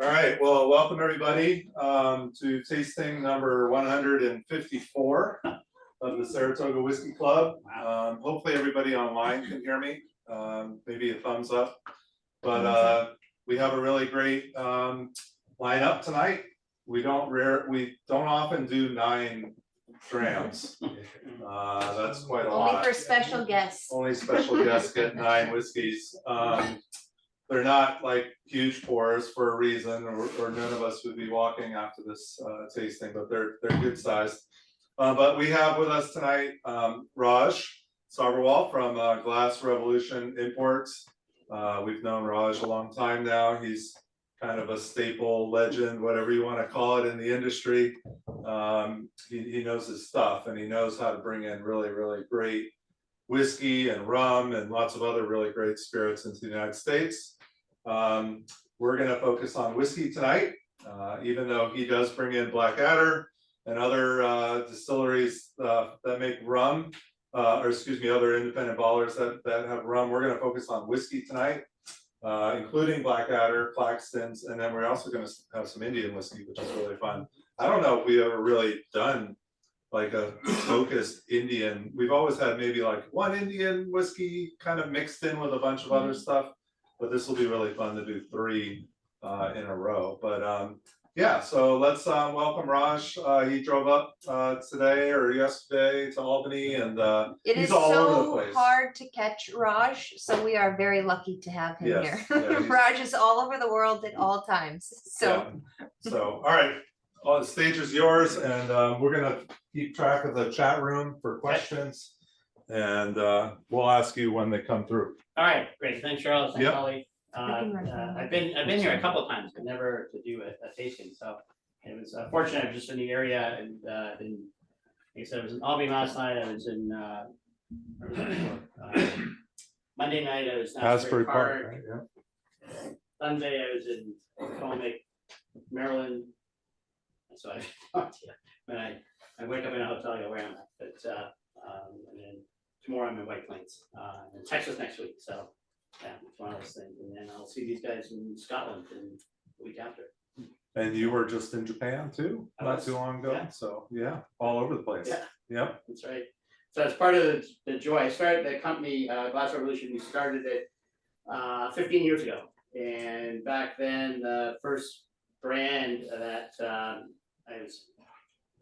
All right, well, welcome everybody to tasting number 154 of the Saratoga Whiskey Club. Hopefully everybody online can hear me, maybe a thumbs up. But we have a really great lineup tonight. We don't often do 9 drams. That's quite a lot. Only for special guests. Only special guests get 9 whiskeys. They're not like huge pours for a reason, or none of us would be walking after this tasting, but they're good sized. But we have with us tonight Raj Sabharwal from Glass Revolution Imports. We've known Raj a long time now. He's kind of a staple legend, whatever you want to call it, in the industry. He knows his stuff, and he knows how to bring in really, really great whiskey and rum and lots of other really great spirits into the United States. We're going to focus on whiskey tonight, even though he does bring in Blackadder and other distilleries that make rum, or excuse me, other independent bottlers that have rum. We're going to focus on whiskey tonight, including Blackadder, Claxton's, and then we're also going to have some Indian whiskey, which is really fun. I don't know if we've ever really done like a focused Indian. We've always had maybe like one Indian whiskey kind of mixed in with a bunch of other stuff, but this will be really fun to do 3 in a row. But yeah, so let's welcome Raj. He drove up today or yesterday to Albany, and he's all over the place. So hard to catch Raj, so we are very lucky to have him here. Yeah, Raj is all over the world at all times. So all right. The stage is yours, and we're gonna keep track of the chat room for questions, and we'll ask you when they come through. All right, great. Thanks, Charles. Thanks, Holly. Yep. I've been here a couple of times, but never to do a tasting. So it was fortunate. I was just in the area, and like I said, I was in Albany last night. I was in Monday night. I was in Asbury Park. Right? Yeah. Sunday I was in Cognac, Maryland. So when I wake up in a hotel, I go, where am I? But and then tomorrow I'm in White Plains, in Texas next week. So yeah, it's one of those things. And then I'll see these guys in Scotland in the week after. And you were just in Japan too, not too long ago. Yeah. So yeah, all over the place. Yeah. Yep. That's right. So as part of the joy, I started the company, Glass Revolution. We started it 15 years ago. And back then, the first brand that I was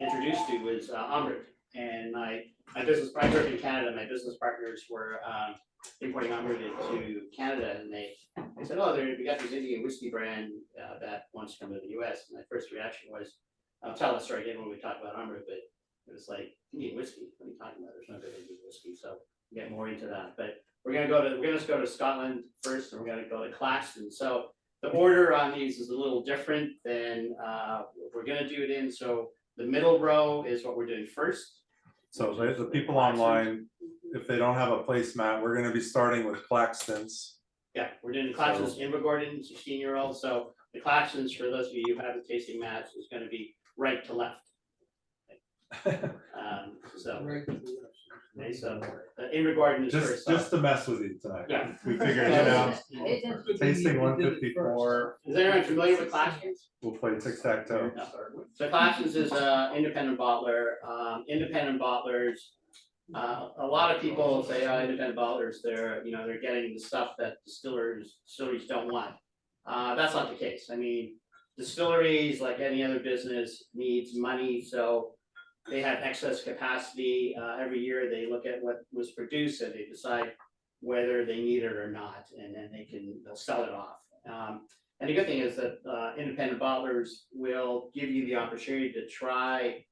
introduced to was Amrut. And my business, I worked in Canada. My business partners were importing Amrut into Canada, and they said, "Oh, we got this Indian whiskey brand that wants to come to the U.S." And my first reaction was, "I'll tell the story again when we talk about Amrut," but it was like, Indian whiskey? What are you talking about? There's no good Indian whiskey. So we'll get more into that. But we're gonna just go to Scotland first, and we're gonna go to Claxton. So the order on these is a little different than we're gonna do it in. So the middle row is what we're doing first. So the people online, if they don't have a placemat, we're going to be starting with Claxton's. Yeah, we're doing the Claxton's Invergordon, 16-year-old. So the Claxton's, for those of you who have the tasting mats, is going to be right to left. So the Invergordon is first. Just to mess with you tonight. Yeah. We figured, tasting 154. Is anyone familiar with Claxton's? We'll play tic-tac-toe. No. So Claxton's is an independent bottler. Independent bottlers, a lot of people say, oh, independent bottlers, they're getting the stuff that distilleries don't want. That's not the case. I mean, distilleries, like any other business, needs money, so they have excess capacity. Every year they look at what was produced and they decide whether they need it or not, and then they'll sell it off. And the good thing is that independent bottlers will give you the opportunity to try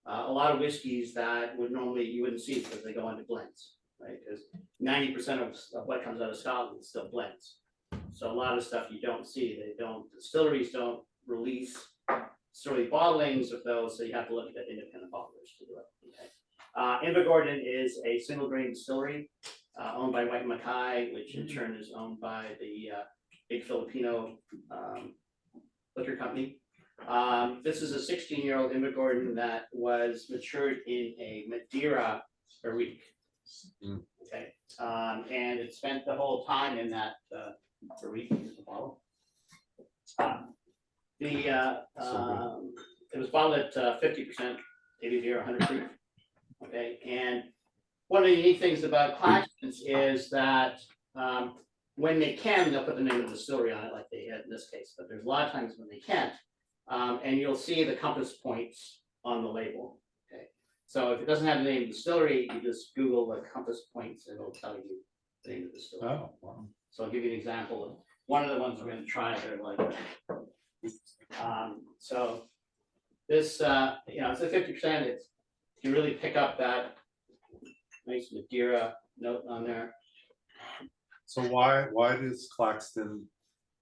a lot of whiskeys that you wouldn't see because they go into blends, right? Because 90% of what comes out of Scotland is still blends. So a lot of stuff you don't see. Distilleries don't release distillery bottlings of those, so you have to look at the independent bottlers to do it. Okay. Invergordon is a single grain distillery owned by White Mackay, which in turn is owned by the big Filipino liquor company. This is a 16-year-old Invergordon that was matured in a Madeira barrique. Okay, and it spent the whole time in that barrique. Here's the bottle. It was bottled at 50% ABV or 100 proof. Okay, and one of the unique things about Claxton's is that when they can, they'll put the name of the distillery on it, like they had in this case. But there's a lot of times when they can't, and you'll see the compass points on the label. Okay, so if it doesn't have the name of the distillery, you just Google the compass points, and it'll tell you the name of the distillery. Oh, wow. So I'll give you an example of one of the ones we're going to try. They're like, so this, it's a 50%. It's you really pick up that nice Madeira note on there. So why does Claxton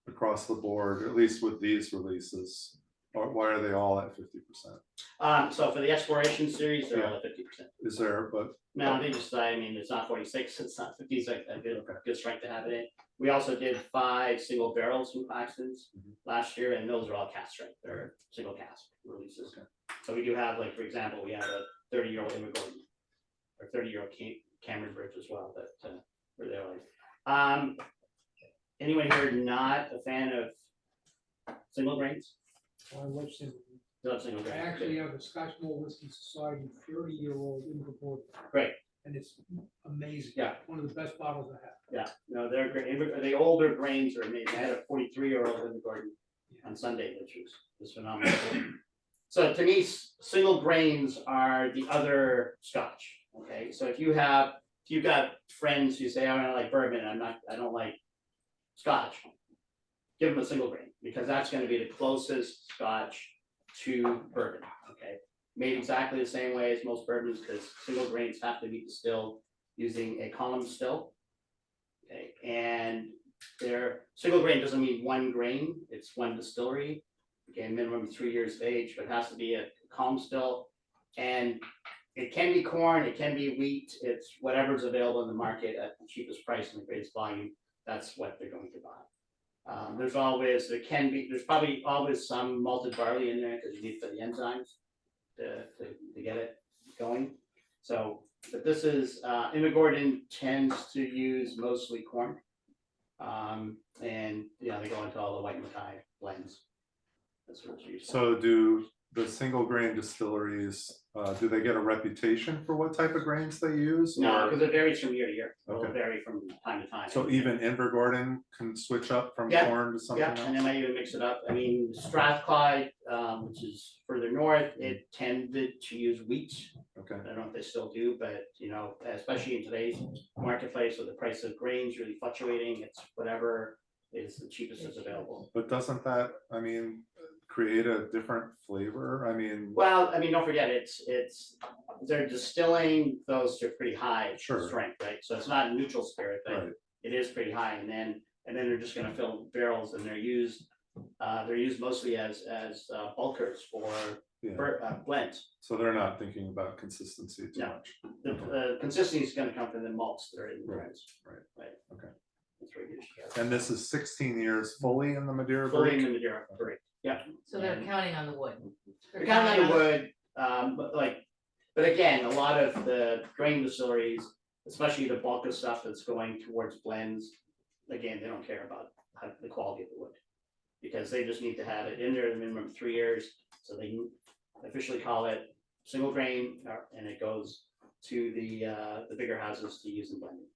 across the board, at least with these releases, or why are they all at 50%? So for the exploration series, they're all at 50%. Is there, but No, they just, I mean, it's not 46, it's not 50, it's like a good strength to have it in. We also did 5 single barrels from Claxton's last year, and those are all cask strength. They're single cask releases. Okay. So we do have, like, for example, we have a 30-year-old Invergordon or 30-year-old Cameron Bridge as well that were there. Like, anyone here not a fan of single grains? I love single. Love single I grains. actually have a Scotch Malt Whisky Society 30-year-old Invergordon. Great. And it's amazing. Yeah. One of the best bottles I have. Yeah, no, they're great. The older grains are amazing. I had a 43-year-old Invergordon on Sunday, which was phenomenal. So to me, single grains are the other Scotch. Okay, so if you've got friends who say, "Oh, I don't like bourbon, I don't like Scotch," give them a single grain, because that's going to be the closest Scotch to bourbon. Okay, made exactly the same way as most bourbons, because single grains have to be distilled using a column still. Okay, and their single grain doesn't mean one grain, it's one distillery. Okay, minimum 3 years of age, but it has to be a column still. And it can be corn, it can be wheat, it's whatever's available in the market at the cheapest price and the greatest volume, that's what they're going to buy. There's probably always some malted barley in there, because you need for the enzymes to get it going. So, but this is, Invergordon tends to use mostly corn. And, they go into all the white Mackay blends. That's what it's used for. so do the single grain distilleries, do they get a reputation for what type of grains they use? No, or- because it varies from year to year. It'll Okay. vary from time to time. So even Invergordon can switch up from Yeah, corn to something Yeah, and else? they might even mix it up. I mean, Strathclyde, which is further north, it tended to use wheat. Okay, I don't know if they still do, but especially in today's marketplace with the price of grains really fluctuating, it's whatever is the cheapest is available. but doesn't that, create a different flavor? Well, don't forget, they're distilling those to pretty high Sure. strength, right? So it's not a neutral spirit, but Right, it is pretty high, and then they're just gonna fill barrels, and they're used mostly as bulkers for yeah, blends. so they're not thinking about consistency too No. much. The consistency is gonna come from the malts that are in the Right, blends. right, okay. That's where you should get. And this is 16 years fully in the Madeira Fully in break? the Madeira, correct. Yeah. So they're And- counting on the wood. They're counting on the wood, but again, a lot of the grain distilleries, especially the bulk of stuff that's going towards blends, again, they don't care about the quality of the wood. Because they just need to have it in there the minimum 3 years, so they can officially call it single grain, and it goes to the bigger houses to use in blending.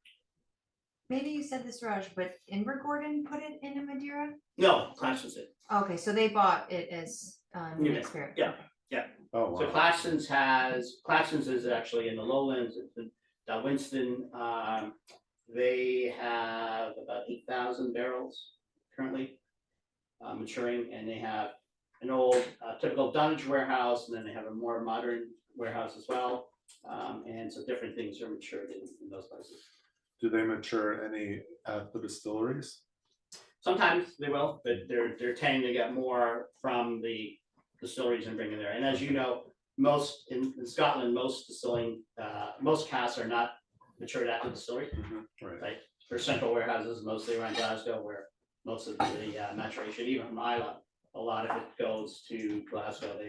Maybe you said this, Raj, but Invergordon put it in a Madeira? No, Claxton's it. Okay, so they bought it as New new Mix, spirit. yeah. Oh, So wow. Claxton's is actually in the lowlands, it's in Winston, they have about 8,000 barrels currently maturing, and they have an old typical dunnage warehouse, and then they have a more modern warehouse as well. And so different things are matured in those places. Do they mature any at the distilleries? Sometimes they will, but they're tending to get more from the distilleries and bring it there. And as you know, most in Scotland, most casks are not matured at the distillery. Right, Right, for central warehouses, mostly around Glasgow, where most of the maturation, even from Islay, a lot of it goes to Glasgow.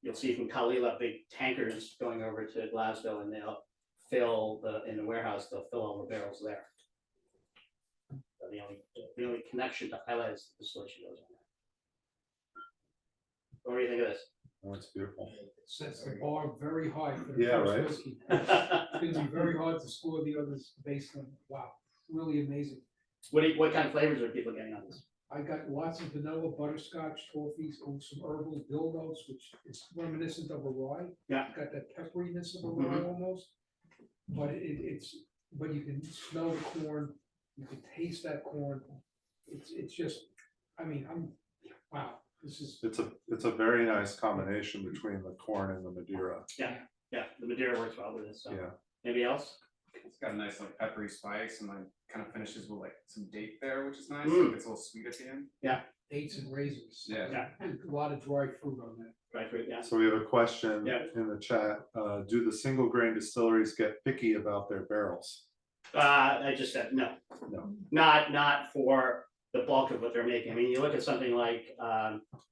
You'll see from Kalila, big tankers going over to Glasgow, and they'll fill in the warehouse, they'll fill all the barrels there. So the only connection to Islay is the distillation goes on What do you think of this? Oh, it's beautiful. Sets the bar very high for the Yeah, first right. whiskey. It's gonna be very hard to score the others based on, wow, really amazing. What kind of flavors are people getting on this? I got lots of vanilla, butterscotch, toffees, and some herbal dill notes, which is reminiscent of a rye. Yeah. Got that pepperiness of a rye almost, but but you can smell the corn, you can taste that corn. It's just, I mean, wow, this is. It's a very nice combination between the corn and the Madeira. Yeah, the Madeira works well with this, so. Yeah. Anybody else? It's got a nice like peppery spice and like kind of finishes with like some date there, which is nice. Mm. It's a little sweet at the end. Dates and raisins. Yeah. Yeah. And a lot of dry fruit on that. Dry fruit, yeah. So we have a question Yeah. in the chat. Do the single grain distilleries get picky about their barrels? I just said no. No. Not for the bulk of what they're making. I mean, you look at something like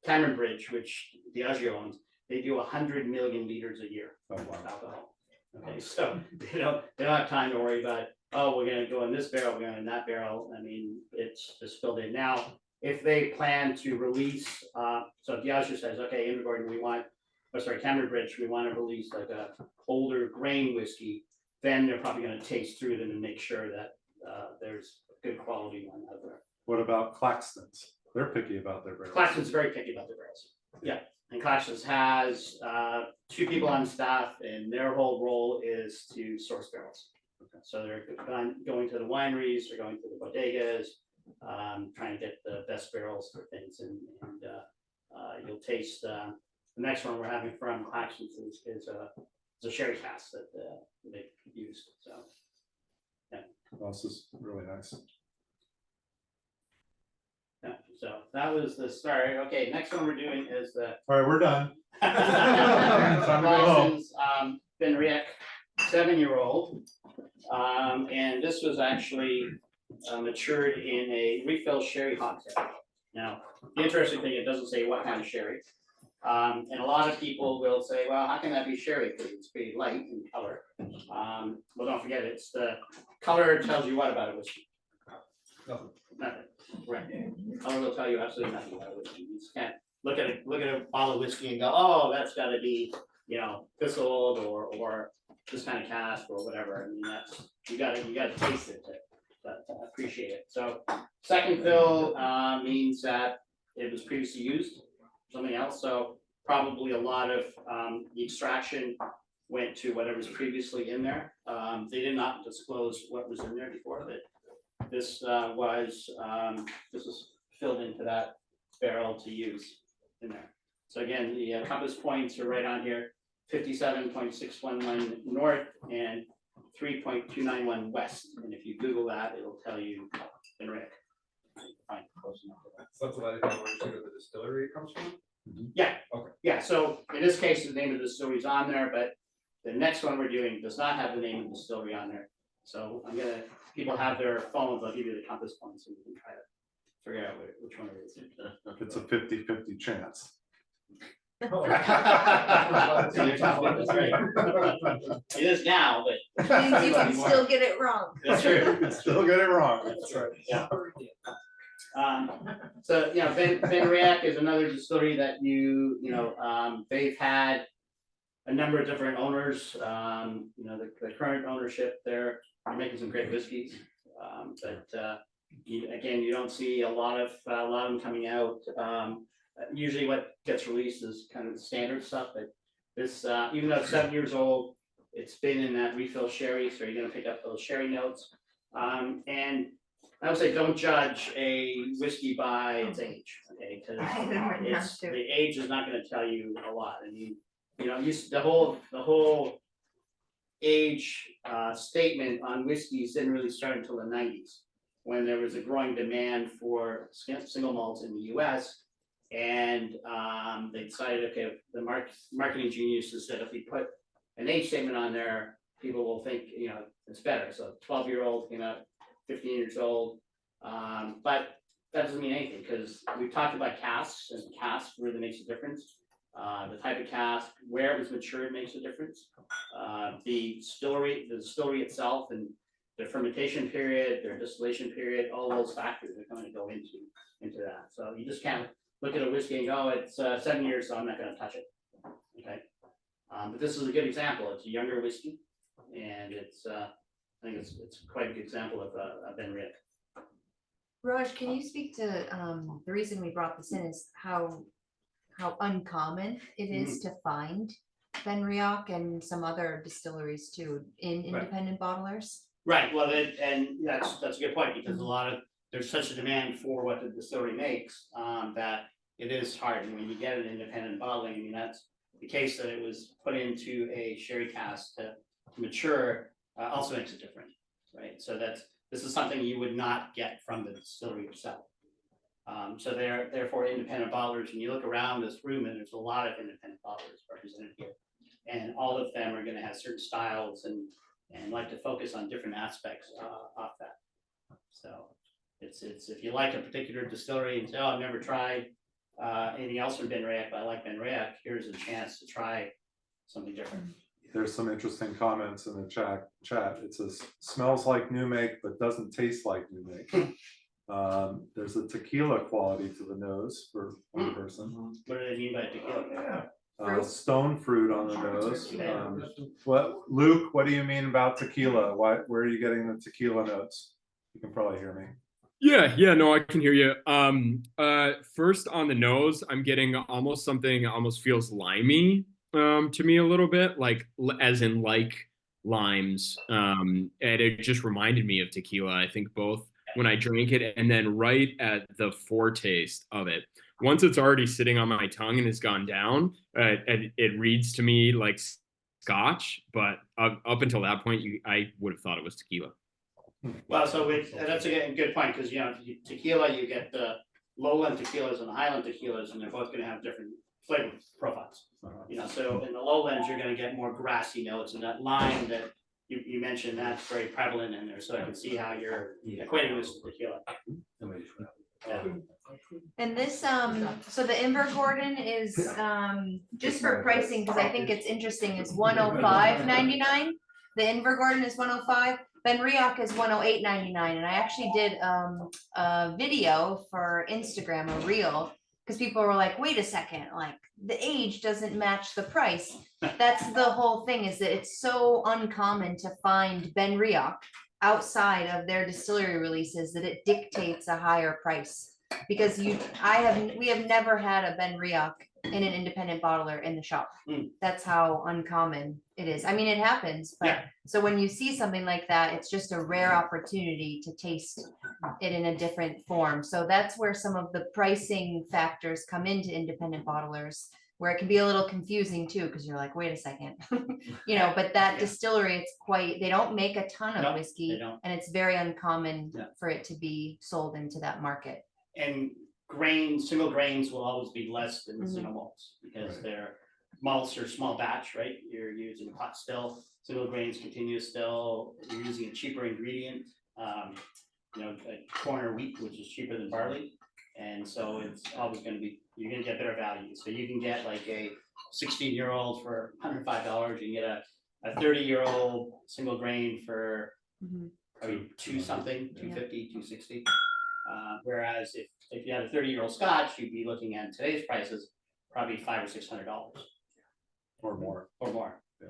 Cameron Bridge, which Diageo owns, they do 100 million liters a year Oh, of wow. alcohol. Okay, so they don't have time to worry about, oh, we're gonna go in this barrel, we're going in that barrel. I mean, it's just filled in. Now, if they plan to release, so if Diageo says, okay, Invergordon, Cameron Bridge, we want to release like a older grain whiskey, then they're probably gonna taste through them and make sure that there's a good quality one out there. What about Claxtons? They're picky about their barrels. Claxton's very picky about their barrels. Yeah, and Claxton's has 2 people on staff, and their whole role is to source barrels. So they're going to the wineries, they're going to the bodegas, trying to get the best barrels for things, and you'll taste the next one we're having from Claxton's is a sherry cask that they used. So Oh, this is really nice. yeah, so that was the start. Okay, next one we're doing is the All right, we're done. Time to go home. Claxton's BenRiach 7-year-old. And this was actually matured in a refill sherry hogshead. Now, the interesting thing, it doesn't say what kind of sherry. And a lot of people will say, well, how can that be sherry? Because it's pretty light in color. Well, don't forget, it's the color tells you what about a whiskey? Nothing. Nothing. Right. Color will tell you absolutely nothing about a whiskey. You just can't look at a bottle of whiskey and go, oh, that's got to be, thistled or this kind of cask or whatever. I mean, that's you got to taste it to appreciate it. So second fill means that it was previously used for something else. So probably a lot of the extraction went to whatever's previously in there. They did not disclose what was in there before, but this was filled into that barrel to use in there. So again, the compass points are right on here, 57.611 north and 3.291 west. And if you Google that, it'll tell you BenRiach. Fine, close enough to that. So that's what I think where the distillery comes from. Yeah. Okay. Yeah, so in this case, the name of the distillery is on there, but the next one we're doing does not have the name of the distillery on there. So people have their phones, I'll give you the compass points and you can try to figure out which one it is. It's a 50-50 chance. That's right. It is now, but. Means you can still get it wrong. That's true. Still get it wrong. That's right. Yeah. So, BenRiach is another distillery that they've had a number of different owners. The current ownership, they're making some great whiskeys. But you don't see a lot of them coming out. Usually what gets released is kind of the standard stuff, but this, even though it's 7 years old, it's been in that refill sherry, so you're gonna pick up those sherry notes. And I would say don't judge a whiskey by its age, okay? Because the age is not gonna tell you a lot. I mean, the whole age statement on whiskeys didn't really start until the 90s, when there was a growing demand for single malts in the US. And they decided, okay, the marketing geniuses said if we put an age statement on there, people will think, it's better. So 12-year-old came out, 15 years old. But that doesn't mean anything, because we've talked about casks, and cask really makes a difference. The type of cask, where it was matured makes a difference. The distillery itself and their fermentation period, their distillation period, all those factors are going to go into that. So you just can't look at a whiskey and go, it's 7 years, so I'm not gonna touch it. Okay, but this is a good example. It's a younger whiskey, and it's I think it's quite a good example of BenRiach. Raj, can you speak to, the reason we brought this in is how uncommon it is to find BenRiach and some other distilleries too in independent bottlers? Right, well, and that's a good point, because there's such a demand for what the distillery makes, that it is hard, and when you get an independent bottling, I mean, that's the case that it was put into a sherry cask to mature, also makes it different, right? So this is something you would not get from the distillery itself. So therefore independent bottlers, and you look around this room and there's a lot of independent bottlers represented here. And all of them are gonna have certain styles and like to focus on different aspects of that. So it's if you like a particular distillery and say, oh, I've never tried anything else from BenRiach, but I like BenRiach, here's a chance to try something different. There's some interesting comments in the chat. It says, smells like new make, but doesn't taste like new make. There's a tequila quality to the nose for one person. What do they mean by tequila? Stone fruit on the nose. Luke, what do you mean about tequila? Where are you getting the tequila notes? You can probably hear me. Yeah, no, I can hear you. First on the nose, I'm getting almost something almost feels limey to me a little bit, like as in like limes. And it just reminded me of tequila. I think both when I drank it and then right at the foretaste of it. Once it's already sitting on my tongue and has gone down, it reads to me like Scotch, but up until that point, I would have thought it was tequila. Well, so that's a good point, because tequila, you get the lowland tequilas and the highland tequilas, and they're both going to have different flavor profiles. So in the lowlands, you're going to get more grassy notes, and that lime that you mentioned, that's very prevalent in there. So I can see how you're equating this with tequila. Yeah. And this, so the Invergordon is, just for pricing, because I think it's interesting, is $105.99. The Invergordon is $105. BenRiach is $108.99, and I actually did a video for Instagram, a reel, because people were like, wait a second, like the age doesn't match the price. That's the whole thing, is that it's so uncommon to find BenRiach outside of their distillery releases that it dictates a higher price. Because we have never had a BenRiach in an independent bottler in the shop. That's how uncommon it is. I mean, it happens, but so when you see something like that, it's just a rare opportunity to taste it in a different form. So that's where some of the pricing factors come into independent bottlers, where it can be a little confusing too, because you're like, wait a second, but that distillery, they don't make a ton of whiskey, and it's very uncommon for it to be sold into that market. And single grains will always be less than single malts, because their malts are small batch, right? You're using a pot still, single grains continuous still, you're using a cheaper ingredient, a corn or wheat, which is cheaper than barley. And so it's always going to be, you're going to get better value. So you can get like a 16-year-old for $105, you can get a 30-year-old single grain for probably $250, $260. Whereas if you had a 30-year-old Scotch, you'd be looking at today's prices, probably $500 or $600 Or more. I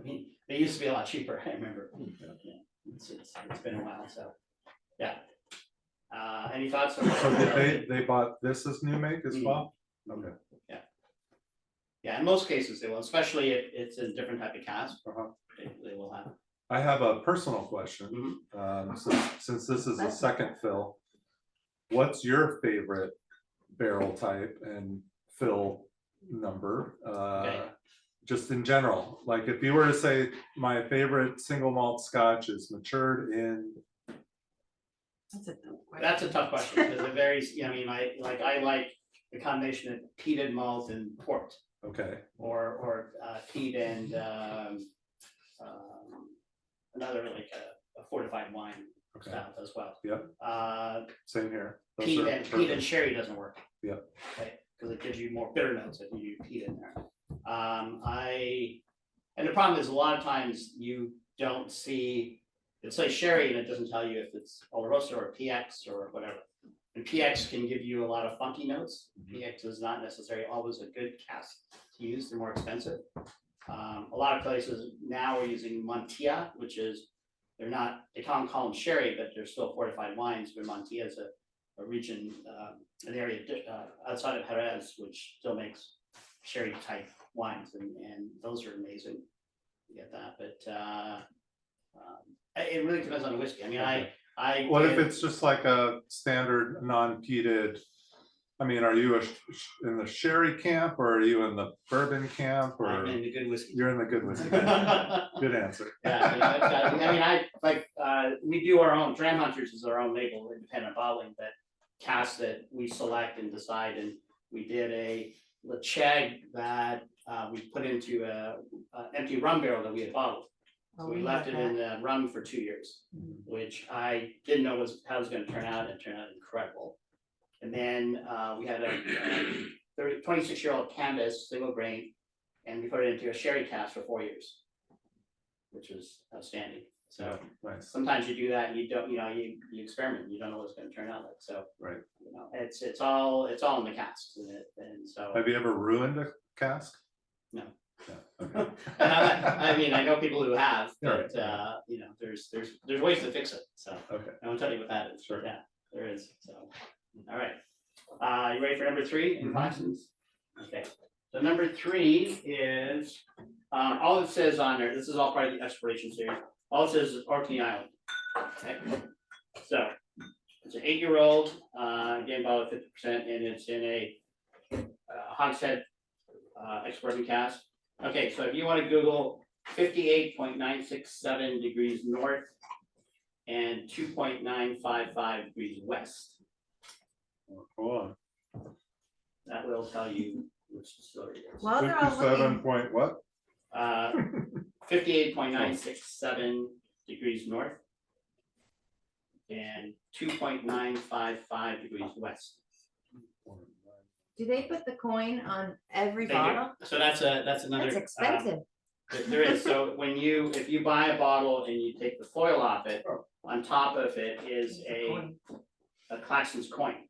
mean, they used to be a lot cheaper. I remember. It's been a while. So, yeah. Any thoughts? So did they bought this as new make as well? Okay. Yeah. In most cases they will, especially if it's a different type of cask. They will have. I have a personal question. Since this is a second fill, what's your favorite barrel type and fill number? Just in general, like if you were to say my favorite single malt Scotch is matured in. That's a tough question, because it varies. I mean, I like the combination of peated malt and port. Okay. Or peat and another like a fortified wine style as well. Yep. Same here. Peat and sherry doesn't work. Yep. Okay, because it gives you more bitter notes if you peat in there. And the problem is a lot of times you don't see, it's like sherry and it doesn't tell you if it's Oloroso or PX or whatever. And PX can give you a lot of funky notes. PX is not necessarily always a good cask to use, they're more expensive. A lot of places now are using Montilla, which is, they can't call them sherry, but they're still fortified wines, but Montilla is a region, an area outside of Jerez, which still makes sherry type wines, and those are amazing. You get that, but it really depends on the whiskey. I mean, What if it's just like a standard non-peated? I mean, are you in the sherry camp, or are you in the bourbon camp, or I'm in the good whiskey. you're in the good whiskey? Good answer. Yeah, you know, it's got, we do our own, Dram Hunters is our own label, independent bottling, that cask that we select and decide, and we did a Lecheg that we put into a empty rum barrel that we had bottled. So we left it in the rum for 2 years, which I didn't know how it was gonna turn out, and it turned out incredible. And then we had a 26-year-old canvas, single grain, and we put it into a sherry cask for 4 years, which was outstanding. So Nice. sometimes you do that and you don't, you experiment, you don't know what it's gonna turn out like, so. Right. It's all in the casks, and so. Have you ever ruined a cask? No. No. Okay. I mean, I know people who have, but, Right. there's ways to fix it, so. Okay. I won't tell you what that is. Sure. Yeah, there is, so, all right. You ready for number 3 in Claxton's? Okay, so number 3 is, all it says on there, this is all part of the exploration series, all it says is Orkney Island. Okay, so, it's an 8-year-old, again, about 50%, and it's in a hogshead ex-bourbon cask. Okay, so if you want to Google 58.967 degrees north and 2.955 degrees west, Hold that will tell you which distillery it is. While on. they're all 57 looking, point what? 58.967 degrees north and 2.955 degrees west. do they put the coin on every They do. bottle? So that's another. That's expensive. There is, so if you buy a bottle and you take the foil off it, on top of it is a Claxton's coin.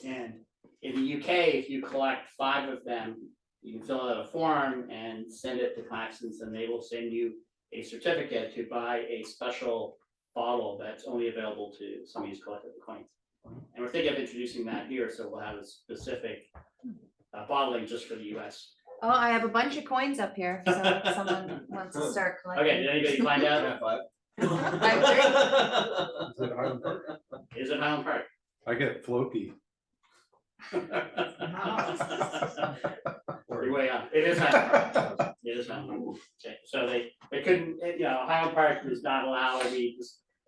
And in the UK, if you collect 5 of them, you can fill out a form and send it to Claxton's, and they will send you a certificate to buy a special bottle that's only available to somebody who's collected the coins. And we're thinking of introducing that here, so we'll have a specific bottling just for the US. Oh, I have a bunch of coins up here, so if someone wants to start Okay, collecting. did anybody find out? I Is it Highland Park? Is it Highland Park? I get floki. You're way up. It is Highland Park. It is Highland Park. Okay, so they couldn't, Highland Park does not allow the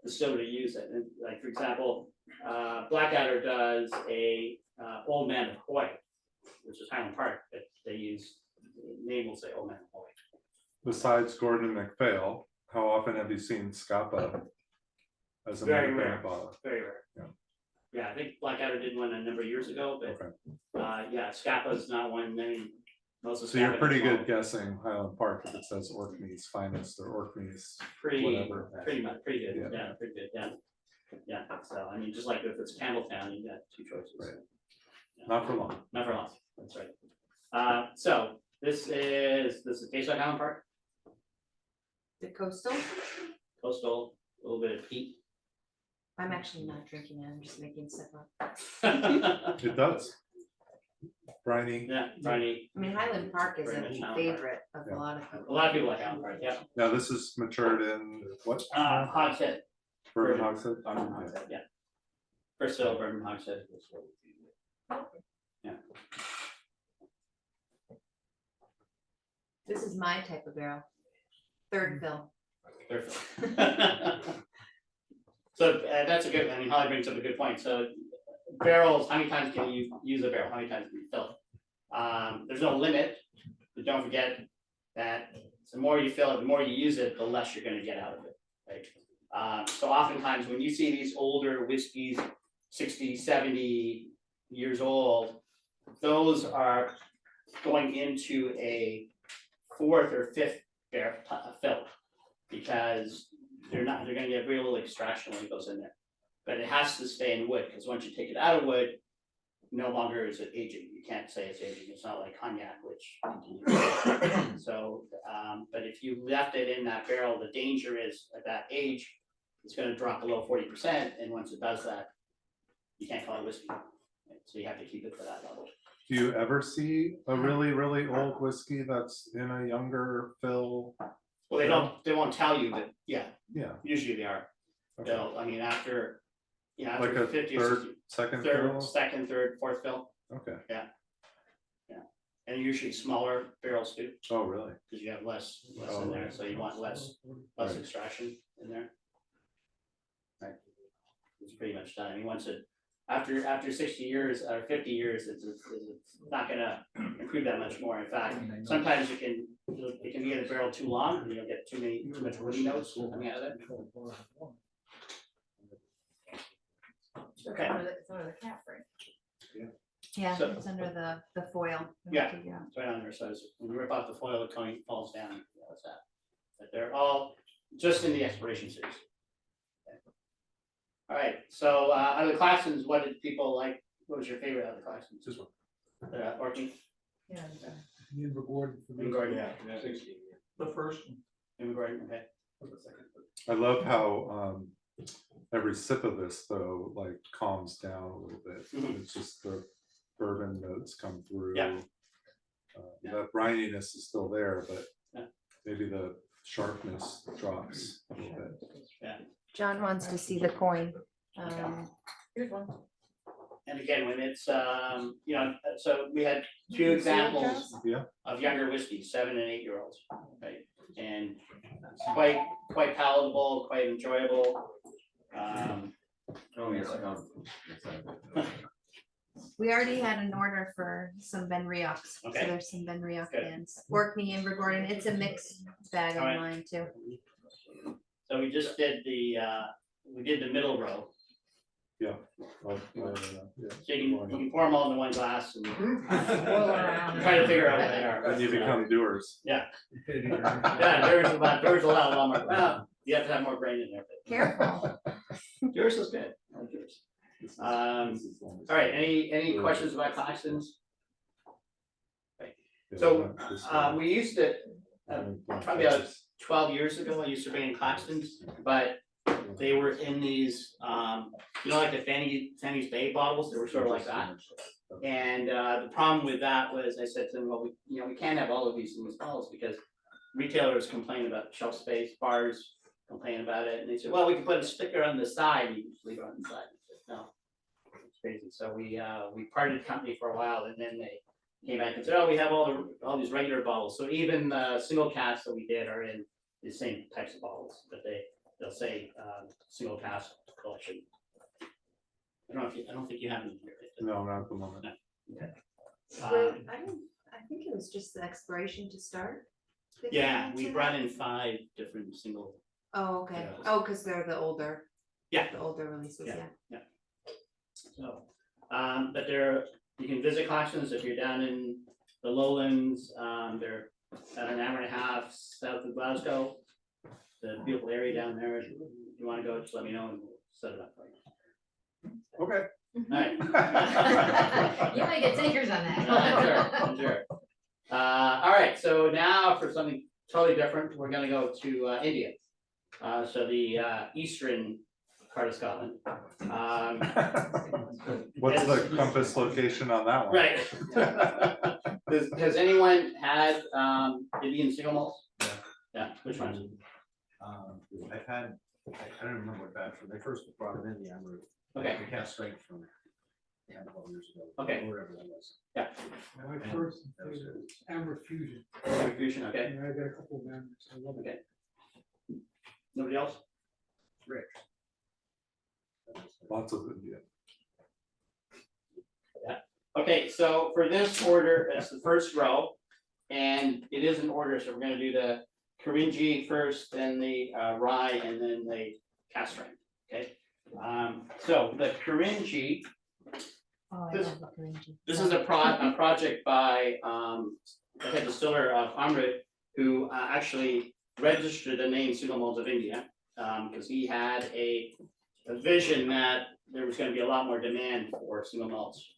distillery to use it. And like, for example, Blackadder does a Old Man of Hoy, which is Highland Park, but they use, the name will say Old Man of Hoy. Besides Gordon MacPhail, how often have you seen Scapa as a Very independent rare. bottle? Very rare. Yeah. Yeah, I think Blackadder did one a number of years ago, but Okay. yeah, Scappa's not one. I mean, most of So you're Scappa pretty is good all guessing Highland Park if it says Orkney's finest or Orkney's Pretty whatever. much, pretty good. Yeah. Yeah, pretty good. Yeah. Yeah. So I mean, just like if it's Campbelltown, you got 2 choices. Right. Yeah. Not for long. Not for long. That's right. So this is taste like Highland Park, The coastal? coastal, a little bit of peat. I'm actually not drinking it, I'm just making stuff up. It does. Briny. Yeah, briny. I mean, Highland Park is Very much a Highland favorite of Yeah. a lot of A people. lot of people like Highland Park. Yeah. Now this is matured in what? Hogshead. Bourbon Hogshead? Bourbon Hogshead. Yeah. First fill, bourbon Hogshead. Yeah. This is my type of barrel. Third fill. Third fill. So that's a good, I mean, Holly brings up a good point. So barrels, how many times can you use a barrel? How many times can you fill it? There's no limit, but don't forget that the more you fill it, the more you use it, the less you're gonna get out of it, right? So oftentimes when you see these older whiskeys, 60, 70 years old, those are going into a 4th or 5th fill, because they're gonna get very little extraction when it goes in there. but it has to stay in wood, because once you take it out of wood, no longer is it aging. You can't say it's aging. It's not like cognac, which continues. So, but if you left it in that barrel, the danger is at that age, it's going to drop below 40%, and once it does that, you can't call it whiskey. So you have to keep it to that level. Do you ever see a really, really old whiskey that's in a younger fill? Well, they won't tell you, but yeah, Yeah. usually they are. Okay. They'll, I mean, after, you know, Like after a 50 or third, 60, second third, fill? second, third, fourth fill, Okay. and usually smaller barrels too, Oh, really? because you have less Oh, in there, right. so you want less Right. extraction in there. Right. It's pretty much done. I mean, once it, after 60 years or 50 years, it's not gonna improve that much more. In fact, sometimes it can be in a barrel too long, and you'll get too much woody notes coming out of it. Okay. It's under the cap, right? Yeah, So- it's under the foil. Yeah. It's right on there, so when you rip off the foil, the coating falls down, that's that. But they're all just in the expiration series. Okay. All right, so out of the Claxtons, what did people like? What was your favorite out of the Claxtons? This one. Orkney? Yeah. Invergordon for me. Invergordon, Yeah. The first one. Invergordon, okay. I love how every sip of this though, like calms down a little bit. Mhm. It's just the bourbon notes come through. Yeah. Yeah. The brininess is still there, but Yeah. maybe the sharpness drops a little bit. John wants to see the coin. Here's one. And again, when it's, you know, so we had two examples Yeah. of younger whiskey, 7 and 8 year olds, right? And it's quite palatable, quite enjoyable. We already had an order for some BenRiachs, so Okay. there's some BenRiach Good. cans. Orkney, Invergordon, it's a mixed bag All right. on mine too. So we just did we did the middle row. Yeah. So you can pour them all into one glass and around. try to figure out what they are. And you become doers. Yeah, there's a lot more, well, you have to have more grain in there. but- Careful. Yours is good. I like yours. All right, any questions about Claxtons? So, we used to, probably about 12 years ago, I used to bring in Claxtons, but they were in these, you know, like the Fanny's Bay bottles, they were sort of like that. And the problem with that was, I said to them, well, we can't have all of these in these bottles because retailers complain about shelf space, bars complain about it, and they said, well, we can put a sticker on the side, and you can just leave it on the side. I said, no, it's crazy. So we parted company for a while, and then they came back and said, oh, we have all these regular bottles. So even the single casks that we did are in the same types of bottles, but they'll say single cask collection. I don't think you have them here. No, not at the moment. Okay. I think it was just the expiration to start. Yeah, we brought in 5 different single. Oh, okay. Yeah. Oh, because they're the older. Yeah. The older releases, Yeah. yeah. So, but you can visit Claxtons if you're down in the lowlands. They're about an hour and a half south of Glasgow. The beautiful area down there. If you want to go, just let me know and we'll set it up for you. Okay. All right. You might get takers on that. I'm sure. All right, so now for something totally different, we're gonna go to India. So the eastern part of Scotland. What's the compass location on that one? Right. Has anyone had Indian single malts? Yeah, which ones? I've had, I don't remember what batch, when they first brought it in, the Amrut. Okay. We had strength from 10, 12 years ago. Okay. Or whatever that was. My first favorite is Amrut Fusion. Fusion, okay. And I got a couple of Amruts, I love it. Okay. Nobody else? Rich. Lots of India. Okay, so for this order, it's the first row, and it is an order, so we're gonna do the Kurinji first, then the rye, and then the cask strength, okay? So the Kurinji, Oh, I This- love the Kurinji. this is a project by the head distiller of Amrut, who actually registered the name Single Malts of India, because he a vision that there was gonna be a lot more demand for single malts,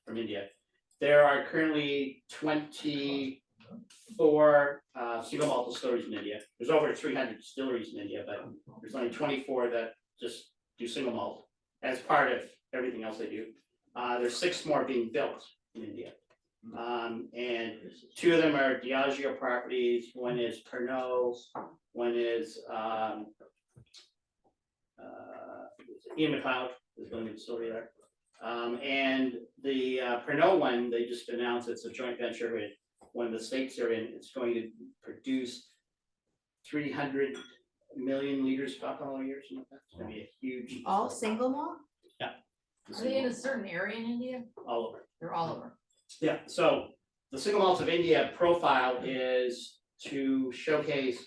from India. There are currently 24 single malt distilleries in India. There's over 300 distilleries in India, but there's only 24 that just do single malt as part of everything else they do. There's 6 more being built in India. And 2 of them are Diageo properties. One is Pernod, one is Ian McLeod is building a distillery there. And the Pernod one, they just announced it's a joint venture with one of the states they're in. It's going to produce 300 million liters of alcohol a year, something like that. It's gonna be a huge. All single malt? Are they in a certain area in India? All over. They're all over. Yeah, so the single malts of India profile is to showcase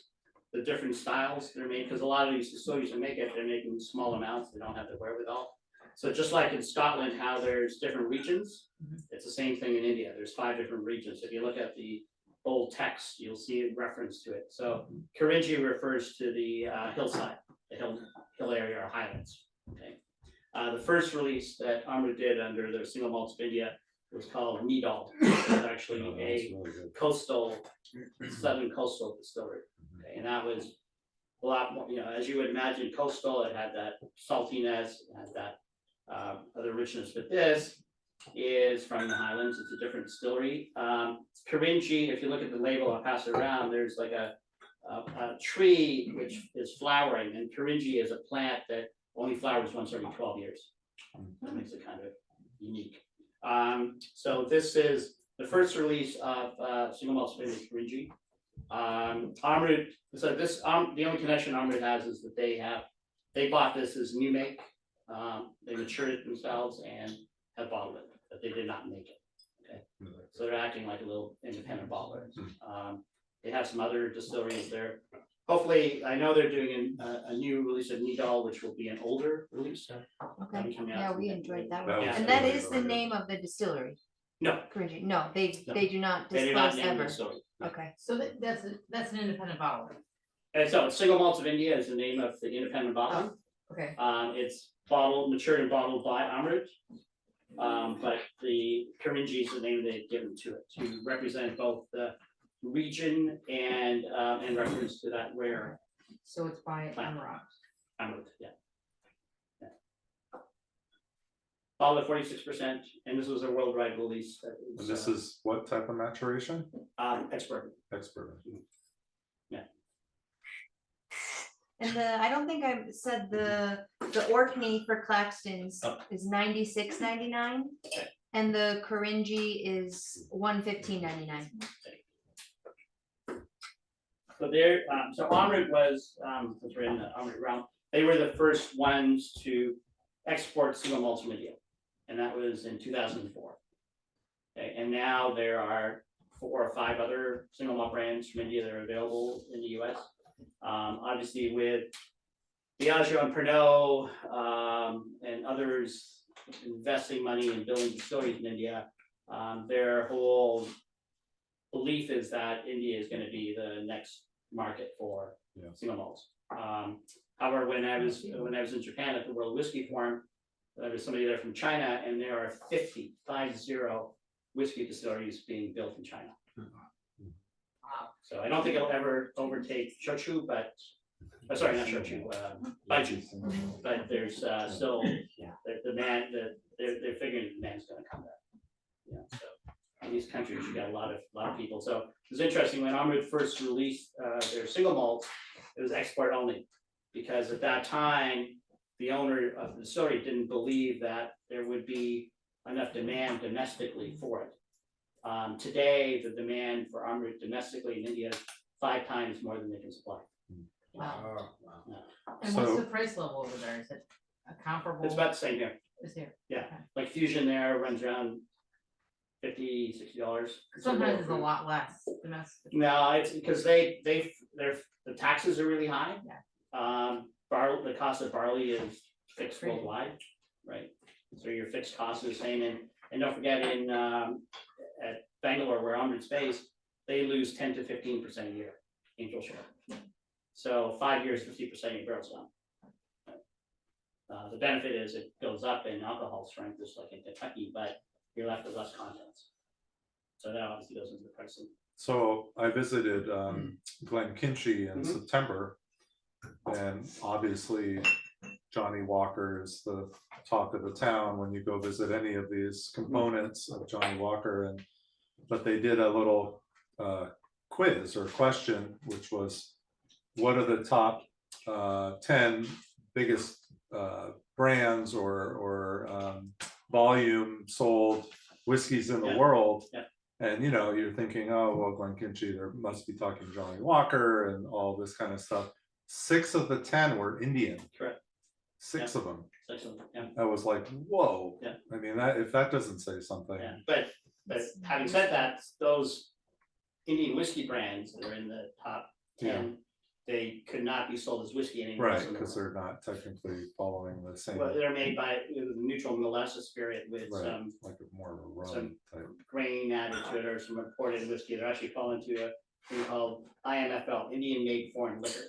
the different styles that are made, because a lot of these distilleries that make it, they're making small amounts, they don't have the wherewithal. So just like in Scotland, how there's different regions, it's the same thing in India. There's 5 different regions. If you look at the old text, you'll see a reference to it. So Kurinji refers to the hillside, the hill area or highlands. Okay. The first release that Amrut did under the single malts of India was called Nidal. It was actually a coastal, southern coastal distillery. Okay, and that was a lot more, as you would imagine, coastal. It had that saltiness, it had that other richness. But this is from the highlands. It's a different distillery. Kurinji, if you look at the label, I'll pass it around. There's like a tree which is flowering, and Kurinji is a plant that only flowers once every 12 years. That makes it kind of unique. So this is the first release of single malt spring with Kurinji. Amrut, so this the only connection Amrut has is that they bought this as new make. They matured it themselves and have bottled it, but they did not make it. Okay, so they're acting like a little independent bottler. They have some other distilleries there. Hopefully, I know they're doing a new release of Nidal, which will be an older release. Okay, yeah, we enjoyed that That one. was And that really is the good. name of the distillery, No, Kurinji. No, they do not they do not disclose name the ever. distillery. Okay, So that's an independent bottler. And so Single Malts of India is the name of the independent bottler. Okay. It's bottled, matured and bottled by Amrut. But the Kurinji is the name they've given to it to represent both the region and in reference to that rare So it's by Amrut. Amrut, yeah. Bottled at 46%, and this was a worldwide release. That And was, this is what type of maturation? expert. Expert. and I don't think I said the Orkney for Claxton's Oh. is $96.99. Okay. And the Kurinji is $115.99. So there, so Amrut was, since we're in the Amrut realm, they were the first ones to export single malts from India, and that was in 2004. Okay, and now there are 4 or 5 other single malt brands from India that are available in the US. Obviously with Diageo and Pernod, and others investing money in building distilleries in India, their whole belief is that India is going to be the next market for single malts. However, when I was in Japan at the World Whisky Forum, there was somebody there from China, and there are 50 whiskey distilleries being built in China. So I don't think it'll ever overtake shochu, but sorry, not shochu, baijiu. But there's still the demand. They're figuring the demand's going to come back. Yeah, so in these countries, you got a lot of people. So it was interesting when Amrut first released their single malt, it was export only, because at that time the owner of the distillery didn't believe that there would be enough demand domestically for it. Today, the demand for Amrut domestically in India is 5 times more than they can supply. Wow. Yeah. And what's the price level over there? Is it a comparable? It's about the same here. Is here? Yeah, Okay. like Fusion there runs around $50-$60. Sometimes it's a lot less domestic. No, it's because the taxes are really high. Yeah. The cost of barley is fixed worldwide, right? So your fixed cost is the same, and don't forget at Bangalore, where Amrut's based, they lose 10 to 15% a year angel share. So 5 years, 50% of your barrel's gone. The benefit is it goes up in alcohol strength, just like in Kentucky, but you're left with less contents. So that obviously goes into the pricing. So I visited Glenkinchie in Mhm. September, and obviously Johnny Walker is the talk of the town when you go visit any of these components of Johnny Walker. And but they did a little quiz or question, which was, what are the top 10 biggest brands or volume sold whiskeys in the Yeah. world? Yeah. And you know, you're thinking, oh well, Glenkinchie, there must be talking Johnny Walker and all this kind of stuff. 6 of the 10 were Indian. Correct. 6 of them. Excellent, yeah. I was like, whoa. Yeah. I mean, that if that doesn't say something. Yeah, but having said that, those Indian whiskey brands that are in the top 10, they could not be sold as whiskey anymore. Right, because they're not technically following the same. Well, they're made by neutral molasses spirit with Right, some like a more of a rum some- type. grain added to it or some imported whiskey. They're actually falling into a thing called IMFL, Indian made foreign liquor.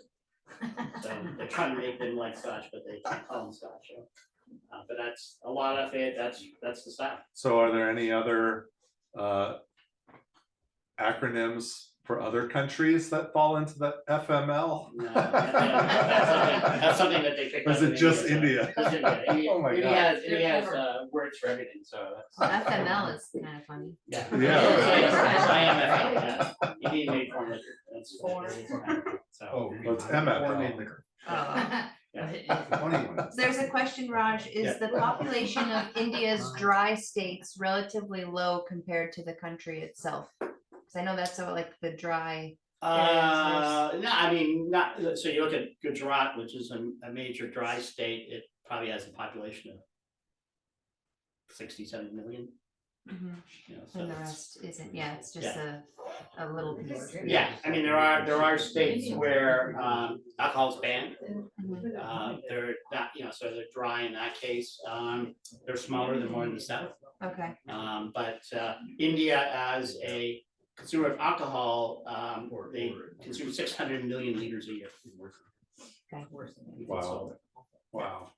So they're trying to make them like Scotch, but they can't call them Scotch. But that's a lot of it. That's the style. So are there any other acronyms for other countries that fall into the FML? No, that's something that they picked Or up. is it in just so- India? just India. India- Oh my India God. has- India has words for everything, so that's. FML is kind of funny. Yeah. Yeah. It's IMFL, yeah. Indian made foreign liquor. That's Foreign. what it is. So. Well, it's MFL. Oh. Funny one. There's a question, Raj, is the population of India's dry states relatively low compared to the country itself? Because I know that's so like the dry. No, I mean, not, so you look at Gujarat, which is a major dry state, it probably has a population of 67 million, you know, so And the it's- rest isn't, yeah, it's just a little piece. yeah, I mean, there are states where alcohol's banned. Mhm. They're not, you know, so they're dry in that case. They're smaller, they're more in the south. Okay, But India as a consumer of alcohol, they consume 600 million liters a year. okay. Wow. Wow.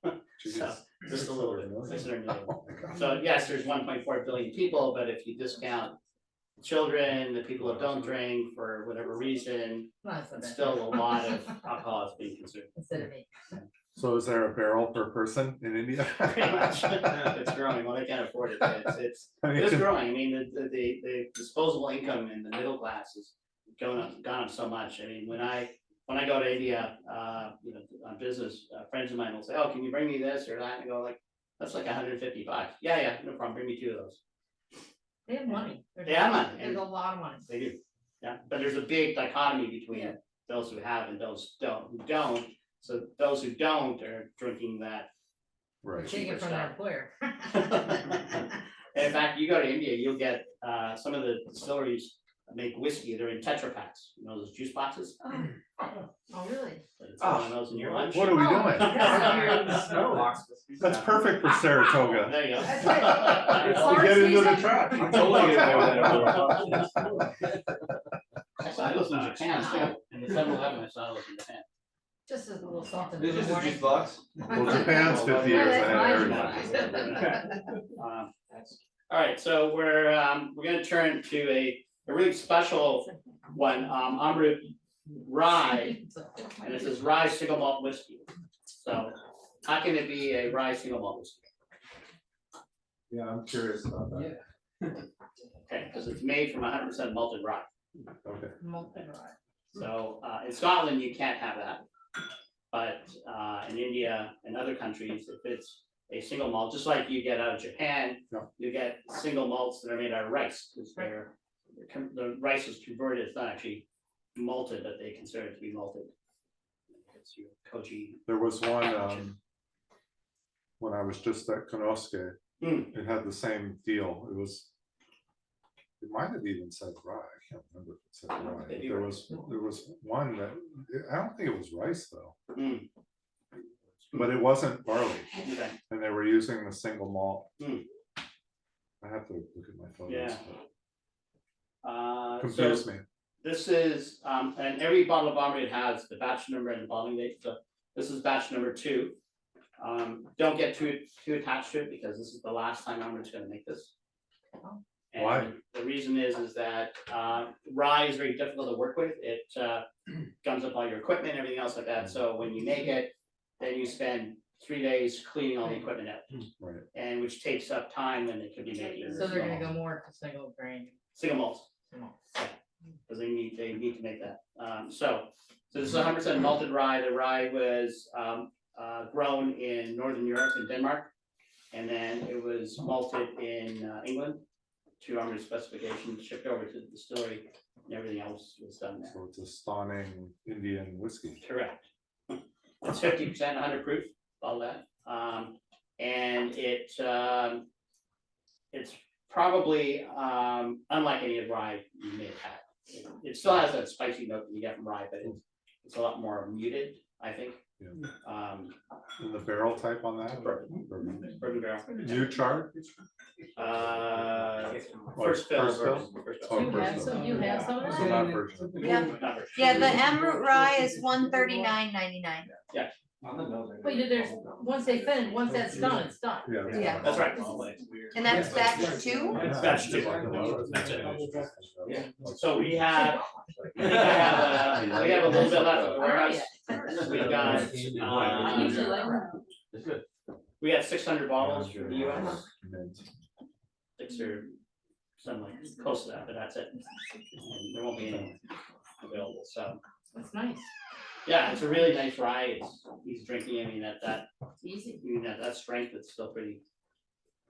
Jeez. So just a little bit, 600 million. Oh my God. So yes, there's 1.4 billion people, but if you discount children, the people that don't drink for whatever reason, it's still a lot of alcohol that's being consumed. Instead of me. So is there a barrel per person in India? Pretty much, it's growing. Well, they can't afford it. I mean, It's growing. I mean, the disposable income in the middle class is gone up so much. I mean, when I go to India, you know, on business, friends of mine will say, "Oh, can you bring me this or that?" And I go like, "That's like $150." Yeah, no problem. Bring me 2 of those. They have money. They have money, There's a lot of money. They do. Yeah, but there's a big dichotomy between those who have and those who don't. So those who don't are drinking that. Right. Take it from their employer. In fact, you go to India, you'll get some of the distilleries make whiskey. They're in Tetra Paks. You know those juice boxes. Oh, really? It's one of those in your lunch. What are we Oh. doing? That's perfect for Saratoga. There you go. That's right. To get into the Farms track. I'm totally gonna Actually, I was in Japan too. In the 7-Eleven, I saw I was in Japan. Just a little something. This is a juice box. Well, Japan's 50 years ahead of everybody. All right, so we're gonna turn to a really special one, Amrut rye, and this is rye single malt whiskey. So how can it be a rye single malt whiskey? Yeah, I'm curious about that. Okay, because it's made from 100% malted rye. Okay. Molten rye. So in Scotland, you can't have that. But in India and other countries, if it's a single malt, just like you get out of Japan, Yeah. you get single malts that are made out of rice, because the rice is converted, it's not actually malted, but they consider it to be malted. It's your koji. There was one, when I was just at Konosuke, it had the same deal. It might have even said rye. I can't remember if it said rye. But Maybe there rye. was one that, I don't think it was rice though, Mm, but it wasn't barley, okay. and they were using the single malt. Hmm. I have to look at my photos. Yeah. but So Confused me. this is, and every bottle of Amrut has the batch number and the bottling date, so this is batch number 2. Don't get too attached to it because this is the last time Amrut's gonna make this. And Why? the reason is that rye is very difficult to work with. It gums up all your equipment, everything else like that. So when you make it, then you spend 3 days cleaning all the equipment out, Right. and which takes up time when it could be making. So they're gonna go more to single grain. Single malt. Single. Because they need to make that. So this is 100% malted rye. The rye was grown in Northern Europe in Denmark, and then it was malted in England to Amrut specifications, shipped over to the distillery, and everything else was done there. So it's a stunning Indian whiskey. Correct. It's 50%, 100 proof, all that. And it's probably unlike any of rye you may have had. It still has that spicy note that you get from rye, but it's a lot more muted, I think. Yeah. And the barrel type on that? Bourbon. Bourbon barrel. New chart? First fill. First fill? First Oh, fill. You have some, you have some of So that? not first fill. Yeah, the Amrut rye is 139.99. Wait, there's, once they finish, once that's done, it's done. Yeah. Yeah. That's right. And that's batch 2? Batch two. That's it. Yeah. So we have a little bit left at the warehouse. We got, I usually like that. we had 600 bottles from the US. 6 or something like close to that, but that's it. And there won't be any available, so. That's nice. Yeah, it's a really nice rye. It's easy drinking. I mean, that Easy. that strength, it's still pretty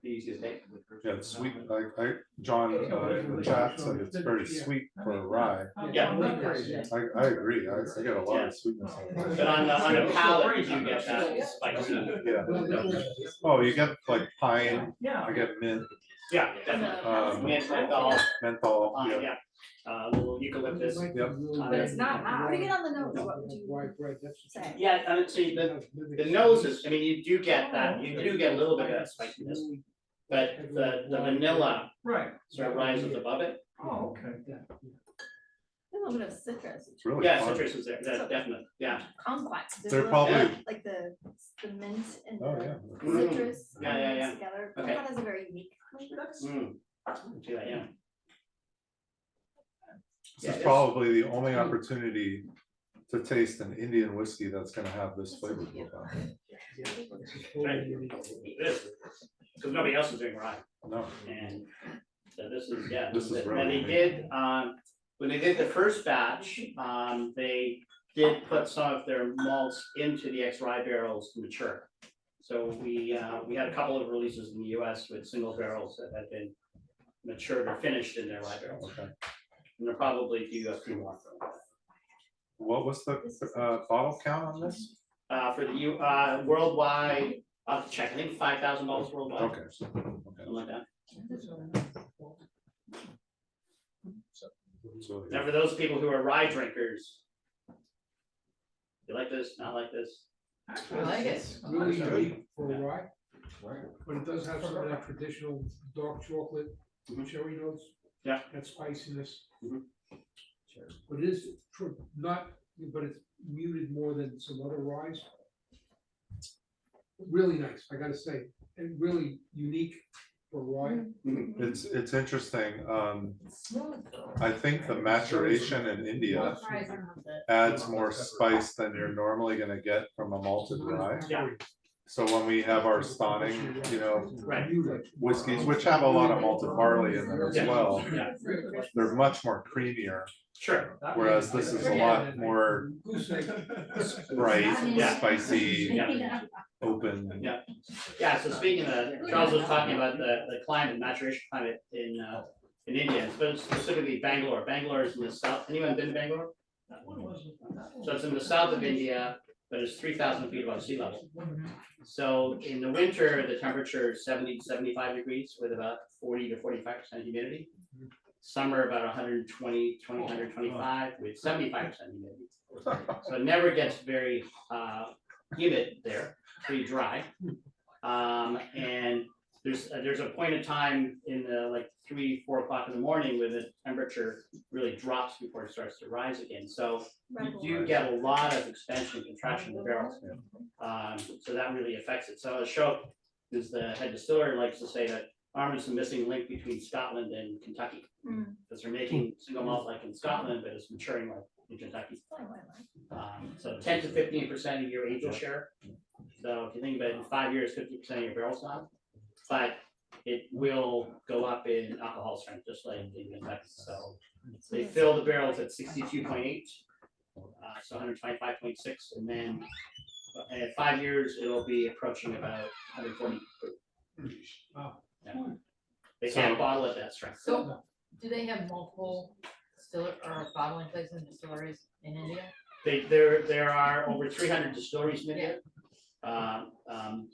easy to take. Yeah, it's sweet, John, in the chat said it's very sweet for a rye. Yeah. I agree, I get a lot of sweetness. out of it. But on the palate, you do get that spicy. Yeah. Oh, you get like pine, I get mint, Yeah, definitely. Mint, menthol, yeah. yeah. Little eucalyptus. Yep. But it's not hot. Putting it on the nose, what would you White bread, that's. say? Yeah, and see, the nose is, I mean, you do get that, you do get a little bit of that spiciness. But the vanilla Right. sort of rises above it. Oh, okay. A little bit of citrus. It's really Yeah, fun. citrus is there, that's definitely, yeah. Complex. There's They're a little probably- bit Like the mint and Oh, the yeah. citrus Yeah. mixed together. Okay. That has a very unique flavor. See that, yeah. This is probably the only opportunity to taste an Indian whiskey that's gonna have this flavor profile. It is, because nobody else is doing rye. No, And so this is, yeah. This is And really they did, when they did the first batch, they did put some of their malts into the ex-rye barrels to mature. So we had a couple of releases in the US with single barrels that had been matured or finished in their rye barrels. okay. And they're probably a few more. What was the bottle count on this? For the worldwide, I'll have to check, I think 5,000 bottles worldwide. Okay. Something like that. So, Now, for those people who are rye drinkers, you like this, not like this? I like it. Really unique for a rye, but it does have some of that traditional dark chocolate, cherry notes. Yeah. That spiciness. Mhm. But it is not, but it's muted more than some other ryes. Really nice, I gotta say, and really unique for rye. it's interesting, Smooth though. I think the maturation in India adds more spice than you're normally gonna get from a malted rye. Yeah. So when we have our stawning, Right. whiskeys, which have a lot of malted barley in them as Yeah. well, Yeah. they're much more creamier, Sure. whereas this is a lot more bright, Yeah. spicy, Yeah. open. Yeah. Yeah, so speaking of, Charles was talking about the climate, maturation climate in India, specifically Bangalore. Bangalore is in the south. Anyone been to Bangalore? So it's in the south of India, but it's 3,000 feet above sea level. So in the winter, the temperature is 70 to 75 degrees with about 40 to 45% humidity. Summer about 120, 125 with 75% humidity. So it never gets very humid there, pretty dry. And there's a point in time in the like 3-4 o'clock in the morning where the temperature really drops before it starts to rise again. So you do get a lot of expansion and contraction in the barrels. So that really affects it. So Ashok, who's the head distiller, likes to say that Amrut's the missing link between Scotland and Kentucky. Because they're making single malt like in Scotland, but it's maturing like in Kentucky. So 10 to 15% of your age will share. So if you think about it, in 5 years, 50% of your barrel's gone. But it will go up in alcohol strength, just like in Kentucky. So they fill the barrels at 62.8, so 125.6, and then at 5 years, it'll be approaching about 140. Wow. Yeah. They can't bottle at that strength. So, do they have multiple distiller or bottling places and distilleries in India? There are over 300 distilleries in India. So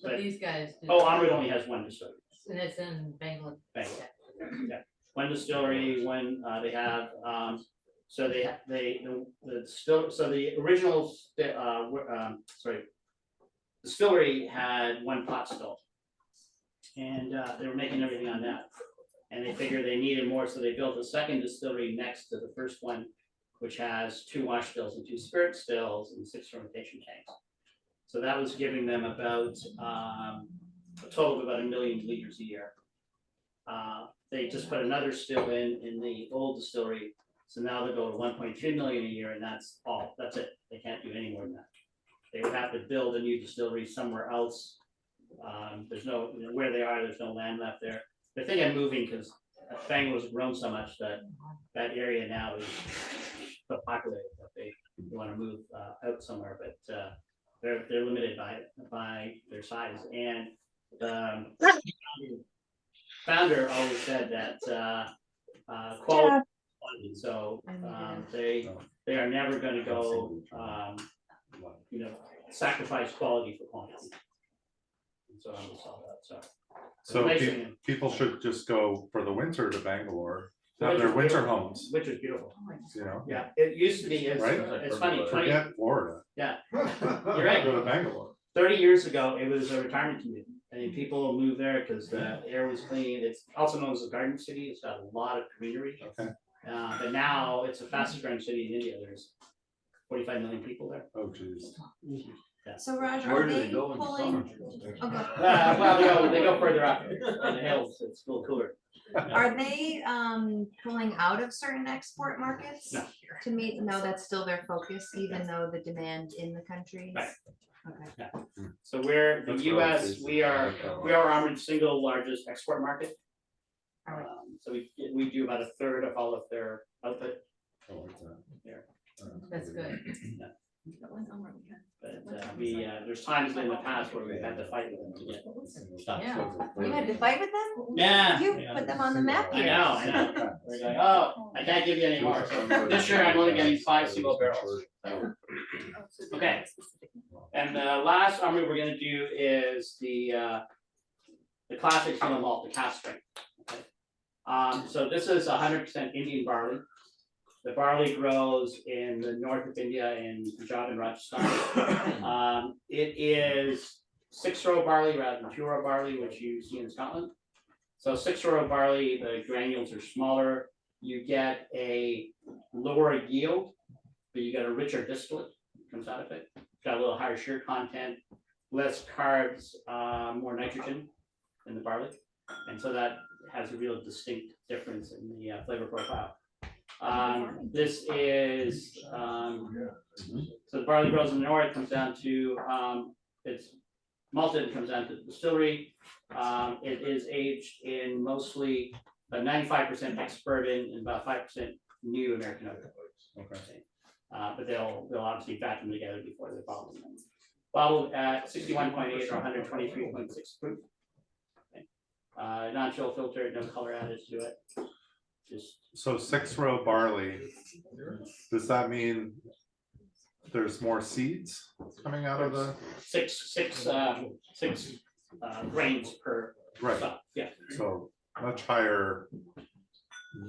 But these guys. do- Amrut only has one distillery. And it's in Bangalore. Bangalore. Yeah, one distillery, one, they have, so the original, distillery had one pot still. And, they were making everything on that. And they figured they needed more, so they built a second distillery next to the first one, which has 2 wash stills and 2 spirit stills and 6 fermentation tanks. So that was giving them about, a total of about 1 million liters a year. They just put another still in the old distillery, so now they go to 1.3 million a year, and that's it. They can't do any more than that. They would have to build a new distillery somewhere else. There's no, where they are, there's no land left there. They're thinking of moving because Bangalore's grown so much that that area now is so populated that they want to move out somewhere, but they're limited by their size. And the founder always said that quality. So they are never going to go, sacrifice quality for quantity. So I saw that. So nice thing. people should just go for the winter to Bangalore, have their winter homes, Which is beautiful. you know? Yeah, it used to be. Right? It's funny. 20, Forget Florida. yeah, you're right. Go to Bangalore. 30 years ago, it was a retirement community. I mean, people moved there because the air was clean. It's also known as a garden city. It's got a lot of greenery. Okay. But now it's the fastest growing city in India. There's 45 million people there. Oh, geez. So Raj, Where are do they they go in the summer? pulling, okay, Well, they go further up in the hills. It's a little cooler. are they pulling out of certain export markets? No. To meet, no, that's still their focus, even though the demand in the country. Right. Okay. So we're the That's U.S. right. We are Amrut's single largest export market. Alright. So we do about 1/3 of all of their output. I like that. There. That's good. But there's times in the past where we've had to fight with them to get stuff. Yeah. You had to fight with them? Yeah. You put them on the map I here. know. We're like, oh, I can't give you any more. So this year I'm only getting 5 single barrels. Okay. And the last Amrut we're gonna do is the classic single malt, the Cask strength. Okay. So this is 100% Indian barley. The barley grows in the north of India in Punjab and Rajasthan. It is 6-row barley rather than 2-row barley, which you see in Scotland. So 6-row barley, the granules are smaller. You get a lower yield, but you get a richer distillate that comes out of it. It's got a little higher sugar content, less carbs, more nitrogen in the barley. And so that has a real distinct difference in the flavor profile. This is, so the barley grows in the north, comes down to, it's malted, comes down to the distillery. It is aged in mostly 95% ex-bourbon and about 5% new American oak. Okay. But they'll obviously batch them together before they're bottled. Bottled at 61.8 or 123.6 proof. Okay. Non-chill filtered, no color added to it. Just So 6-row barley, does that mean there's more seeds coming out of the? six grains per Right, stock. Yeah, so much higher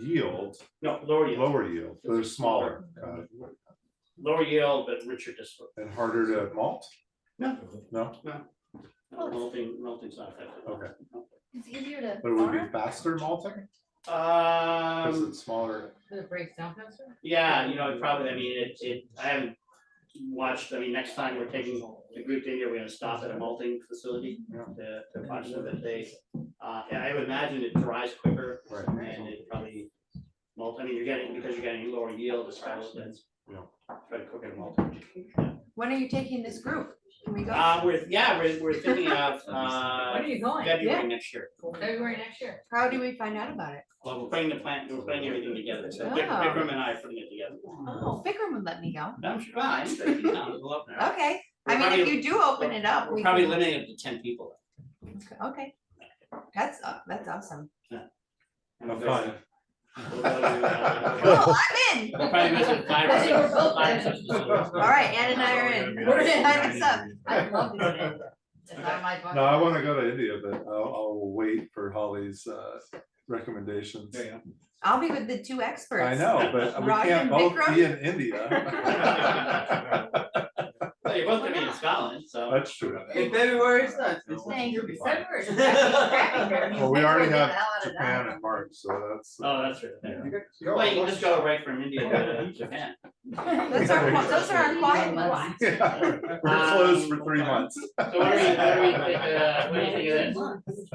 yield, no, lower yield. lower yield, they're smaller, Lower yield, but richer distillate. and harder to malt? No. No? Malting's not effective. Okay. It's easier to. But it would be farm. faster malting, because it's smaller. It breaks down faster? Yeah, you know, it probably, I mean, I haven't watched, I mean, next time we're taking the group to India, we're gonna stop at a malting facility to watch them, but they, yeah, I would imagine it dries quicker Right. and it probably malt, I mean, because you're getting lower yield, it's probably, that's try to cook it malt. When are you taking this group? Can we go? We're thinking of, When are you going? February next year. February next year. How do we find out about it? Well, we're putting everything together, so Oh. Vikram and I are putting it together. Oh, Vikram would let me go. I'm sure, I'm sure you can, we'll open it up. Okay, We're I mean, if probably- you do open it up, We're we probably can, limiting it to 10 people. okay. That's awesome. Have fun. We'll go to, Cool, I'm in. we'll probably visit 5 or 6 facilities. All right, Ann and I are in. We're in, sign us up. I'd love to go to India. It's not my bucket No, I wanna list. go to India, but I'll wait for Holly's recommendations. I'll be with the two experts. I know, but we Raj can't and both Vikram? be in India. Well, you're both gonna be in Scotland, so. That's true. In February, it's not. Thank you. February. Well, we already have Japan. Japan in March, so that's. Oh, that's true. Yeah. Well, you can just go right from India to Japan. Those are our quiet ones. Yeah, we're closed for 3 months. So what do you think of this?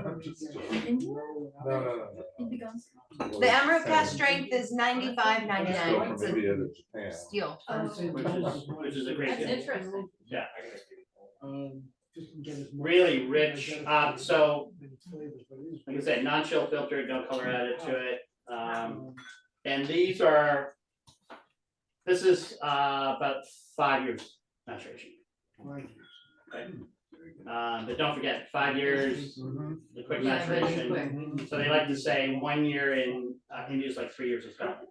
No. It becomes. The Amrut cast strength is 95.99. Just go from India to Japan. Steel. Which is a great That's deal. interesting. Yeah, Just to get as much- really rich, so, Flavors, but it is like I said, non-chill filtered, no color added to it. And these are, this is about 5 years maturation. right. Okay. But don't forget, 5 years, the quick Yeah, but it's maturation. quick. So they like to say 1 year in India is like 3 years of Scotland.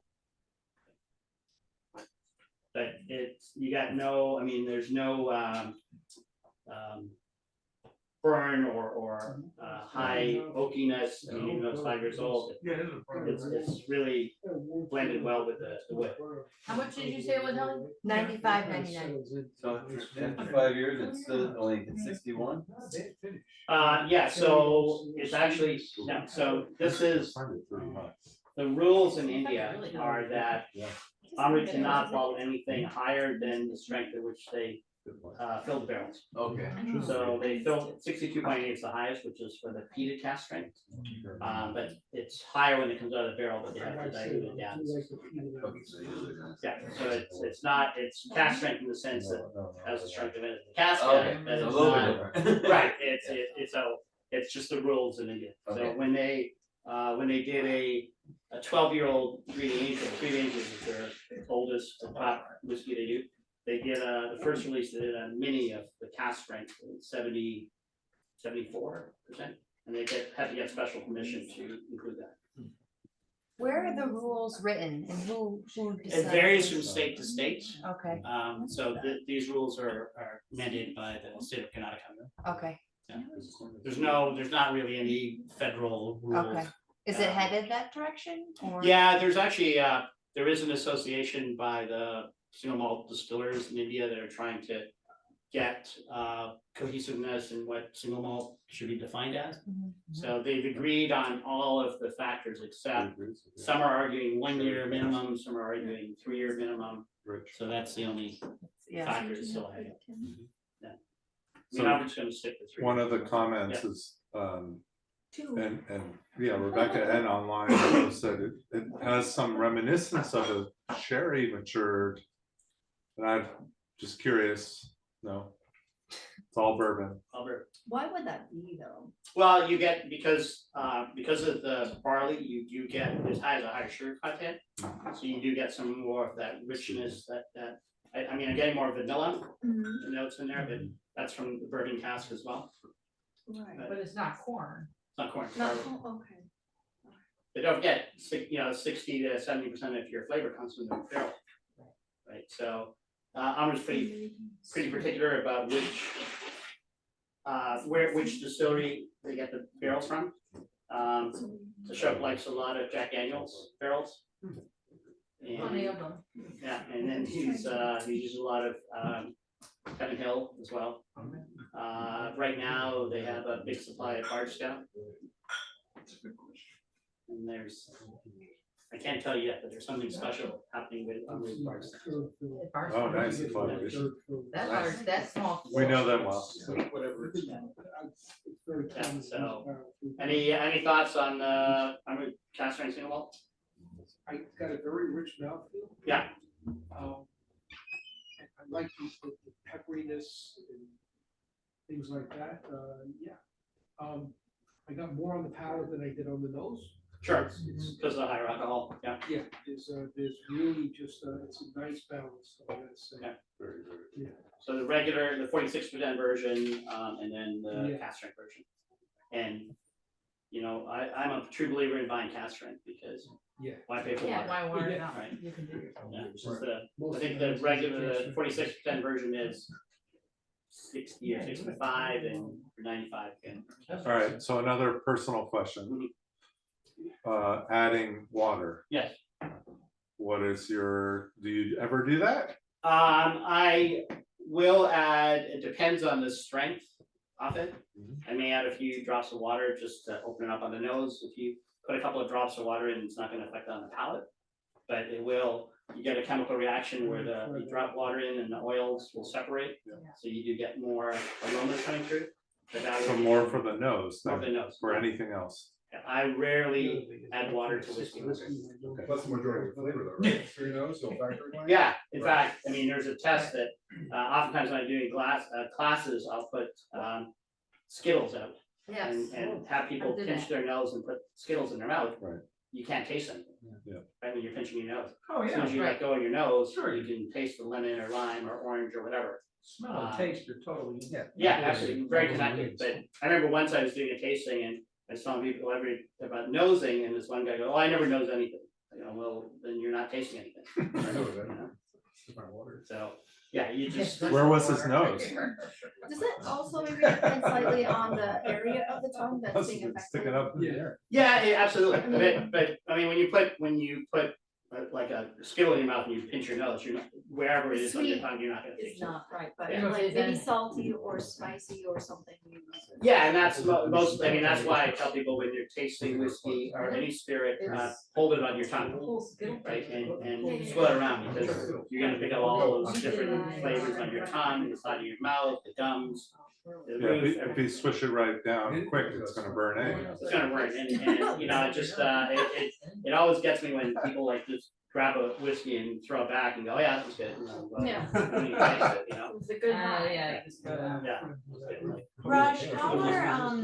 But it's, you got no, I mean, there's no burn or high oakiness, I mean, even though it's 5 years old, it's really blended well with the wood. How much did you say it was, Helen? 95.99. So after 5 years, it's still only 61? Yeah, so it's actually, no, so this is, the rules in India are that Amrut cannot bottle anything higher than the strength at which they fill the barrels. Okay. So they fill 62.8 is the highest, which is for the peated cask strength. But it's higher when it comes out of the barrel, but they have to dilute it down. Yeah, so it's not, it's cask strength in the sense that has the strength of it. Cask, Okay, that so a is little not, bit different. right, it's just the rules in India. So Okay. when they did a 12-year-old breeding angel, breeding angels is their oldest top whiskey they do. They did the first release, they did a mini of the cask strength, 74%, and they had to get special permission to include that. Where are the rules written and who It decides? varies from state to state. Okay, So these rules are mandated by the state of Karnataka. okay, Yeah. There's not really any federal rules. okay. Is it headed that direction or? Yeah, there's actually, there is an association by the single malt distillers in India that are trying to get cohesiveness in what single malt should be defined as. Mhm. So they've agreed on all of the factors except some are arguing 1 year minimum, some are arguing 3 year minimum. So that's the only Yeah. factor that's still ahead. Yeah. I So mean, I'm just gonna stick with 3. One of the comments Yeah. is, Two. and yeah, Rebecca and online also said it has some reminiscence of a sherry matured. And I'm just curious, no, it's all bourbon. Albert. Why would that be though? Well, you get, because of the barley, you do get, it has a higher sugar content. So you do get some more of that richness I mean, I'm getting more vanilla notes in there, but that's from the bourbon cask as well. Right. But it's not corn. It's not corn. it's Not, barley. okay. But don't forget, 60 to 70% of your flavor comes from the barrel. Right, so I'm just pretty particular about which distillery they get the barrels from. The shop likes a lot of Jack Daniel's barrels. Plenty And, of them. yeah, and then he uses a lot of Heaven Hill as well. Right now, they have a big supply of Hard Scout. and there's, I can't tell you yet, but there's something special happening with Amrut bars. Oh, nice. That's small. We know them well. Whatever. It's very Yeah, common. so, Any thoughts on Amrut cast strength single malt? I got a very rich mouthfeel. Yeah. I like the pepperiness and things like that, yeah. I got more on the palate than I did on the nose. Sure, It's- because of the higher alcohol, yeah. Yeah, there's really just, it's a nice balance, I gotta say. Yeah. Very, very. Yeah. So the regular, the 46% version, and then the Yeah. cast strength version. And, you know, I'm a true believer in buying cast strength because Yeah. why pay for Yeah, water? why water Yeah. not? Right. You can do it yourself. Yeah, it's just I Most think of the it's regular, just- 46% version is 60 or 65 and 95 again. All right, so another personal question. Adding water, Yes, what is do you ever do that? I will add, it depends on the strength of it. Mhm. I may add a few drops of water just to open it up on the nose. If you put a couple of drops of water in, it's not gonna affect on the palate. But it will, you get a chemical reaction where you drop water in and the oils will separate. Yeah. So you do get more aromas coming through. But that So would be more for the nose more for the than nose. for anything else? I rarely add water to whiskey. That's the majority of the flavor though, right? For your nose, so factory wine? Yeah, in fact, I mean, there's a test that oftentimes when I'm doing classes, I'll put Skittles out Yes. and have people I did pinch that. their nose and put Skittles in their mouth. Right. You can't taste them. Yeah. Right, when you're pinching your nose. Oh, As soon as you right. let go of your nose, Sure. you can taste the lemon or lime or orange or whatever. Smell and taste, you're totally. Yeah, absolutely, very connected, but I remember once I was doing a tasting and I was telling people about nosing, and this one guy goes, oh, I never nose anything. I go, well, then you're not tasting anything. I know You that. know? It's my water. So, yeah, you just. Where was his nose? Does it also maybe depend slightly on the area of the tongue that's being affected? Sticking up in the Yeah. air. Yeah, absolutely, but I mean, when you put like a Skittle in your mouth and you pinch your nose, you're not, wherever it is on your Sweet tongue, you're not gonna It's taste it. not right, but Yeah. like maybe salty or spicy or something. Yeah, and that's most, I mean, that's why I tell people when you're tasting whiskey or any spirit, hold it on your tongue, right? And swirl it around, because you're gonna pick up all those different flavors on your tongue, inside of your mouth, the gums, the Yeah, roof, if you swish it right down quick, it's gonna burn anyhow. it's gonna work, and you know, it just, it always gets me when people like just grab a whiskey and throw it back and go, yeah, that was good. You know, well, Yeah. when you taste it, you know? It's a good high. Yeah, just go down. Yeah. Raj, how are,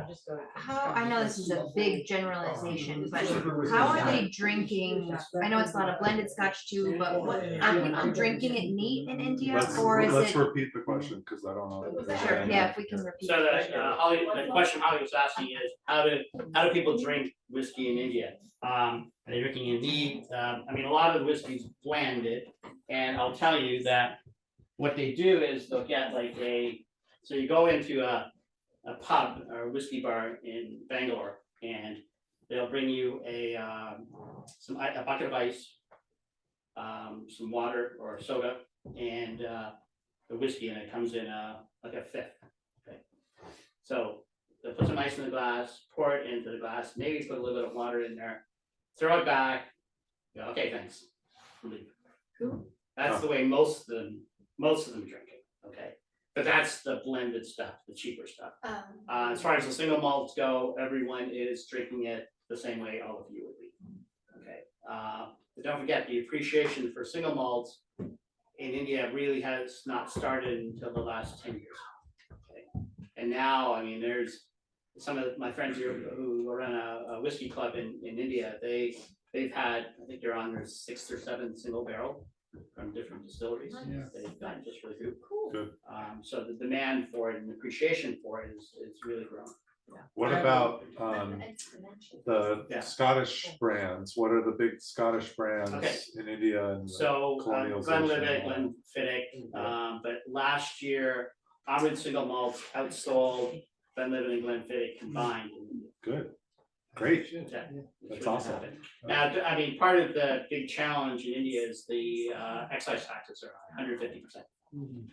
Just go. how, I know this is a big generalization, but how are they drinking? I know it's not a blended scotch too, but what, are people drinking it neat in India, or is Let's it? repeat the question, because I don't know. Sure, yeah, if we can repeat. So the question Holly was asking is, how do people drink whiskey in India? Are they drinking it neat? I mean, a lot of the whiskey's blended, and I'll tell you that what they do is they'll get like so you go into a pub or a whiskey bar in Bangalore, and they'll bring you a bucket of ice, some water or soda, and the whiskey, and it comes in like a fifth. Okay, so they'll put some ice in the glass, pour it into the glass, maybe put a little bit of water in there, throw it back, go, okay, thanks, leave. Cool. That's the way most of them drink it, okay? But that's the blended stuff, the cheaper stuff. As far as the single malts go, everyone is drinking it the same way all of you would be, okay? But don't forget, the appreciation for single malts in India really has not started until the last 10 years, okay? And now, I mean, there's some of my friends who run a whiskey club in India, they've had, I think they're on their 6th or 7th single barrel from different distilleries. Yeah. They've done just really good. Good. So the demand for it and appreciation for it is really growing. What about the Yeah. Scottish brands? What are the big Scottish brands Okay. in India and? So colonialization? Glenlivet, Glenfiddich, but last year, Amrut single malts outsold Glenlivet and Glenfiddich combined. Good, great. Yeah, That's really awesome. happened. Now, I mean, part of the big challenge in India is the excise taxes are 150%. Mhm.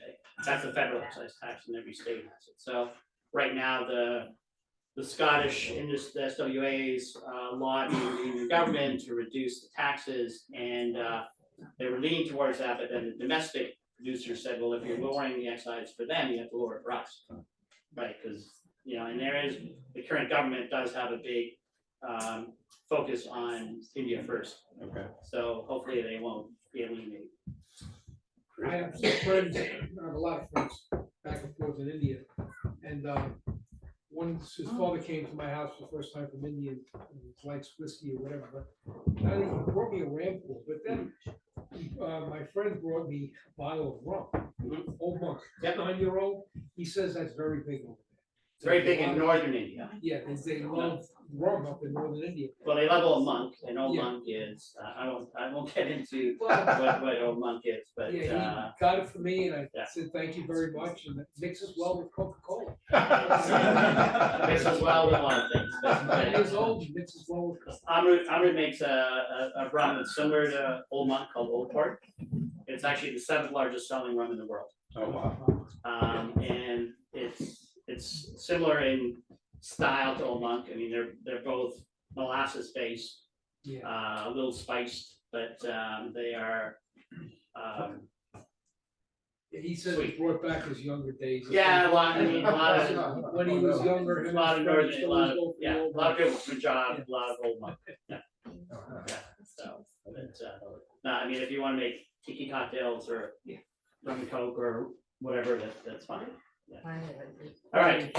That's the federal excise tax, and every state has it. So right now, the the Scottish SWA's lobbying the Union government to reduce the taxes, and they were leaning towards that, but then the domestic producers said, well, if you're lowering the excise for them, you have to lower it for us. Right, because, you know, and the current government does have a big focus on India first. Okay. So hopefully they won't be eliminated. I have some friends, I have a lot of friends back and forth in India, and once his father came to my house for the first time from India, and he likes whiskey or whatever, but I think he brought me a Rampour, but then my friend brought me a bottle of rum, Old Monk, Yep. 9-year-old, he says that's very big over It's very big in northern India. there. Yeah, they love rum up in northern India. Well, they love Old Monk, and Old Yeah. Monk is, I won't get into Well, what Old Monk is, but yeah, he got it for me, and I yeah. said, thank you very much, and it mixes well with Coca-Cola. mixes well with a lot of things. But, 9 years old, it mixes well with Coca-Cola. Amrut makes a rum that's similar to Old Monk called Old Port. It's actually the 7th largest selling rum in the world. Oh, wow. And it's similar in style to Old Monk. I mean, they're both molasses based, Yeah. a little spiced, but they are. He said he brought back his younger days. Yeah, a lot of When he was younger. a him lot of and his northern, friends a lot of, always go for yeah, the a old lot of ones. people from Punjab, Yeah. a lot of Old Monk. Yeah, so, but no, I mean, if you want to make tiki cocktails or rum and coke or whatever, that's fine. All right,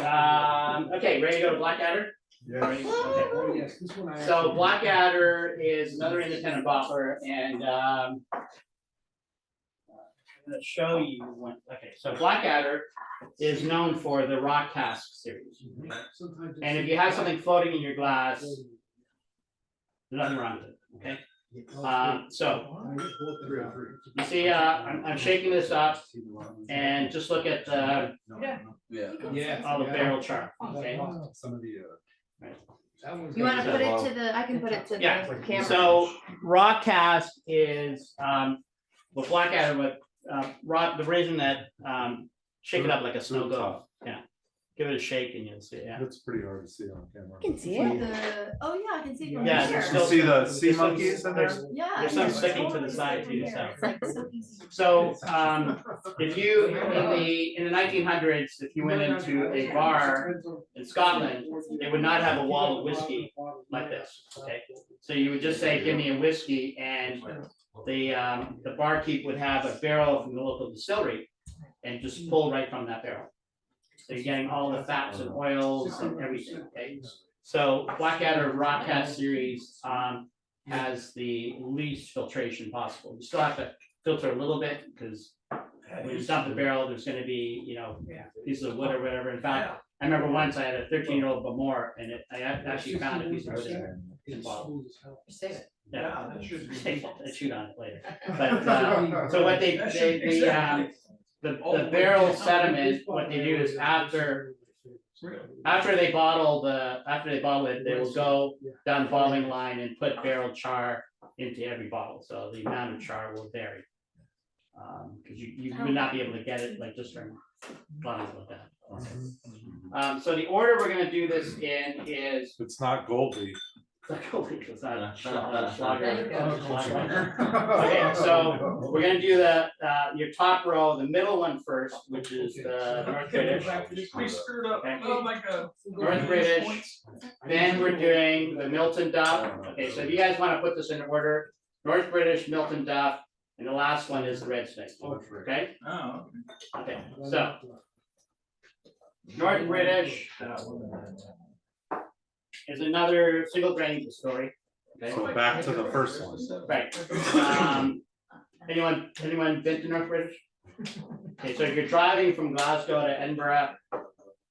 okay, ready to go to Blackadder? Ready? Okay. Oh, yes, this one I. So actually- Blackadder is another independent bottler, and I'm gonna show you one. Okay, so Blackadder is known for the Rock Cask series. Sometimes it's- And if you have something floating in your glass, there's nothing wrong with it, okay? So you see, I'm shaking this up, and just look at Yeah. Yeah. all the barrel chart, okay? Some of the, That one's You wanna got- put it to the, I can put it to Yeah, the camera. So Rock Cask is, well, Blackadder, what, the reason that, shake it up like a snow globe, yeah. Give it a shake and you'll see, yeah. that's pretty hard to see on camera. I can see Like it. oh yeah, I can see from Yeah, here. there's You see the sea monkeys in there? Yeah. There's some yeah, sticking to the totally side from too, here. so. It's like so easy. So, if you, in the 1900s, if you went into a bar in Scotland, they would not have a wall of whiskey like this, okay? So you would just say, give me a whiskey, and the barkeep would have a barrel from the local distillery and just pull right from that barrel. So you're getting all the fats and oils and everything, okay? So Blackadder Rock Cask series has the least filtration possible. You still have to filter a little bit, because when you dump the barrel, there's gonna be, you know, pieces of wood or whatever. In fact, I remember once I had a 13-year-old Bamor, and I actually found a piece of wood in there. It's smooth as hell. Save it. Yeah, I chewed on it later. But so what the barrel sediment, what they do is after they bottle it, they will go down the bottling line and put barrel char into every bottle, so the amount of char will vary. Because you would not be able to get it like just from bottles like that. So the order we're gonna do this in is. It's not Goldie. It's not Schlager. There you go. Okay, so we're gonna do your top row, the middle one first, which is the North British. We screwed up. Okay. Oh my god. North British, then we're doing the Miltonduff. Okay, so if you guys wanna put this in order, North British, Miltonduff, and the last one is the Red Snake, okay? Oh, Okay, so North British is another single grain distillery, okay? So back to the first one. Right. Anyone been to North British? Okay, so if you're driving from Glasgow to Edinburgh,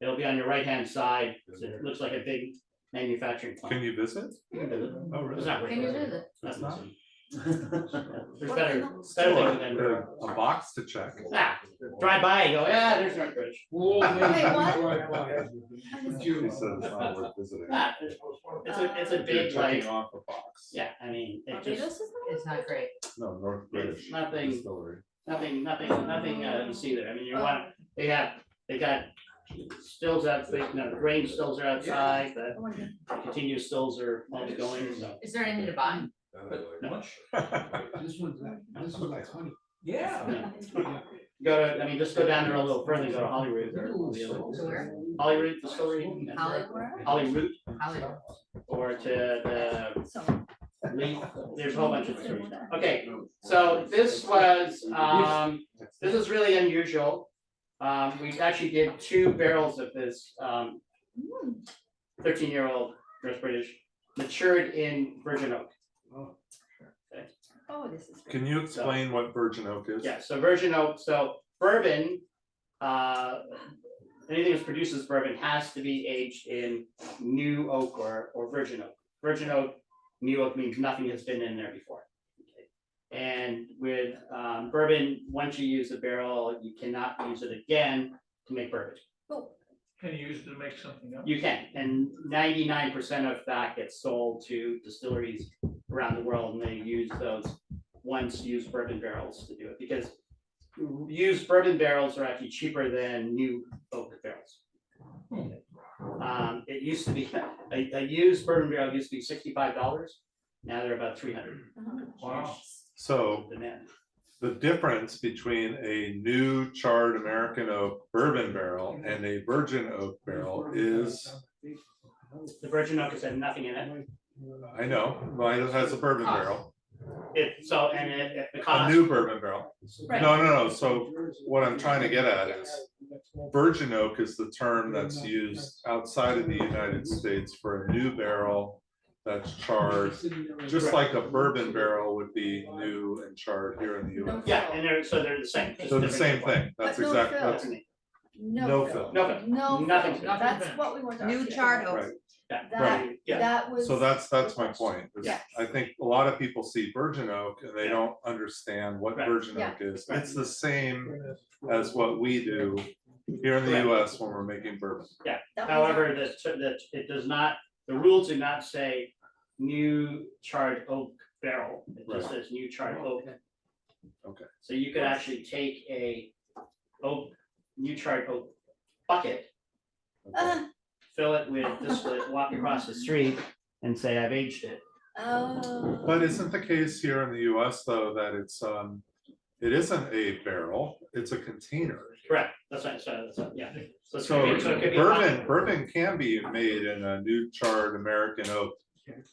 it'll be on your right-hand side. It looks like a big manufacturing plant. Can you visit? You can visit. Oh, really? It's not Can you very visit? That's not. There's Still better things in Edinburgh. a box to check. Ah, drive by, you go, yeah, there's North British. We'll always Wait, drive what? by. She said it's not worth visiting. Ah, it's a big You're like, checking off a box. yeah, I mean, it Barbados just, is It's not great. No, North British. It's nothing- Distillery. nothing you see there. I mean, you want, they got stills out, the grain stills are outside, the continuous stills are always going, so. Is there anything to buy? This one's like honey. Yeah. Go to, I mean, just go down there a little further, go to Holyrood or the other. Where? Holyrood Distillery. Holyrood, Hollywood. or to the So. Leaf, there's a whole bunch of distilleries. Okay, so this was, this is really unusual. We actually did 2 barrels of this, 13-year-old British, matured in virgin oak. Oh, this is. Can you explain what virgin oak is? Yeah, so virgin oak, so bourbon, anything that produces bourbon has to be aged in new oak or virgin oak. Virgin oak, new oak means nothing has been in there before. Okay. And with bourbon, once you use the barrel, you cannot use it again to make bourbon. Can you use it to make something else? You can, and 99% of that gets sold to distilleries around the world, and they use those once used bourbon barrels to do it, because used bourbon barrels are actually cheaper than new oak barrels. It used to be, a used bourbon barrel used to be $65, now they're about $300. Wow. So Demand. the difference between a new charred American oak bourbon barrel and a virgin oak barrel is, The virgin oak has had nothing in it. I know, mine has a bourbon barrel, The a cost. new bourbon barrel. Right. No, so what I'm trying to get at is virgin oak is the term that's used outside of the United States for a new barrel that's charred, just like a bourbon barrel would be new and charred here in the US. Yeah, and they're the same. just So the different same people. thing, that's But no exactly, fill. that's, No. No fill. fill. No fill. No. Nothing. fill. That's what we want to. New ask you. charred oak. right. Yeah. That, Yeah. that was. So that's the my question. point. is Yes. I think a lot of people see virgin oak and they Yeah. don't understand what Right. virgin Yeah. oak is. Right. It's the same as what we do here in the Correct. US when we're making bourbon. That was However, our- that it does not, the rules do not say new charred oak barrel, it just says new charred oak. Okay. So you could actually take a new charred oak bucket, fill it with distillate, walk across the street and say, I've aged it. Oh. But isn't the case here in the US though, that it isn't a barrel, it's a container. Correct, that's right, yeah. So So it could be a bucket. bourbon can be made in a new charred American oak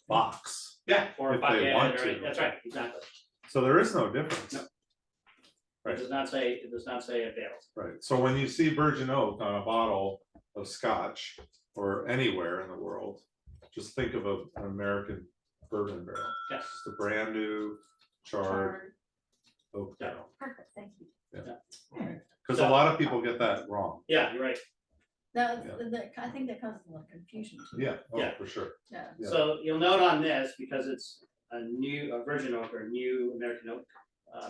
box. Yeah, or a if they bucket, want or, to. that's right, exactly. So there is no difference. No. Right. It does not say a barrel. Right, so when you see virgin oak on a bottle of Scotch or anywhere in the world, just think of an American bourbon barrel. Yes. Just a brand new charred oak Yeah. barrel. Perfect, thank you. Because a lot of people get that wrong. Yeah, you're right. That, Yeah. I think that causes a lot of confusion too. Yeah, oh, Yeah. for sure. Yeah. Yeah. So you'll note on this, because it's a virgin oak or new American oak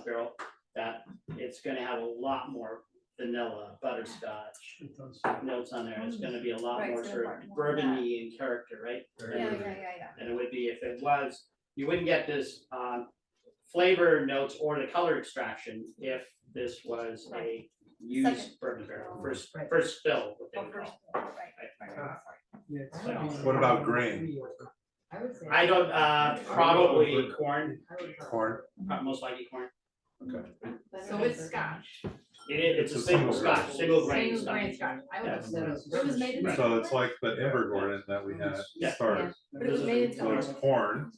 barrel, that it's gonna have a lot more vanilla, butterscotch notes on there. It's gonna be a lot Right, more it's sort gonna of be more of that. bourbon-y in character, right? Yeah. And it would be, if it was, you wouldn't get this flavor notes or the color extraction if this was a Right. used Second. bourbon barrel, first Right. fill. what they Oh, would first, call right. What about grain? I would say. it. I don't, probably corn, I would say- Corn, most likely corn. okay. So it's Scotch. It's a single scotch, single grain Single grain scotch. Scotch. I would have said. It was made in. So it's like the Invergordon that we had Yeah. started. But it was made in. So it's corn,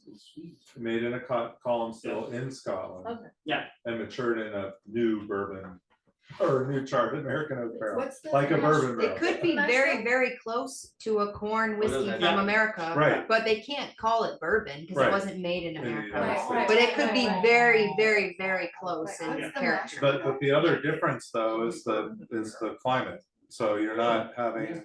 made in a column still in Scotland. Okay. Yeah. And matured in a new bourbon, or new charred American oak barrel, What's the like a mash- bourbon It barrel. could be very, very close to a corn What is whiskey it? from America. Right. But they can't call it bourbon because Right. it wasn't made in In the America. United States. But it could be Right. very, very, very close Right, in what's the character. But the other difference though is the climate. So you're not having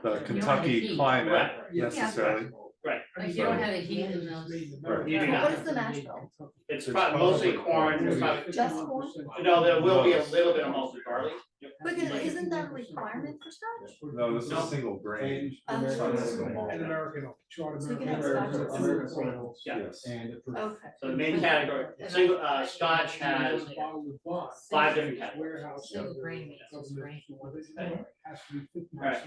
the Kentucky heat. climate Right. necessarily. Like you don't have the heat in those. Right. You do What not. is the mash bill? It's It's mostly probably corn, corn. it's probably, Just corn? no, there will be a little bit of malted barley. But isn't that a requirement for Scotch? No, this is single grain. Um, It's not single malt. An American, short So you can American. have Scotch and single grain. Yeah. Yes. Okay. So the main category, single, Scotch has 5 different categories. Warehouse. Single grain makes it strange. Has to be 50%. Alright.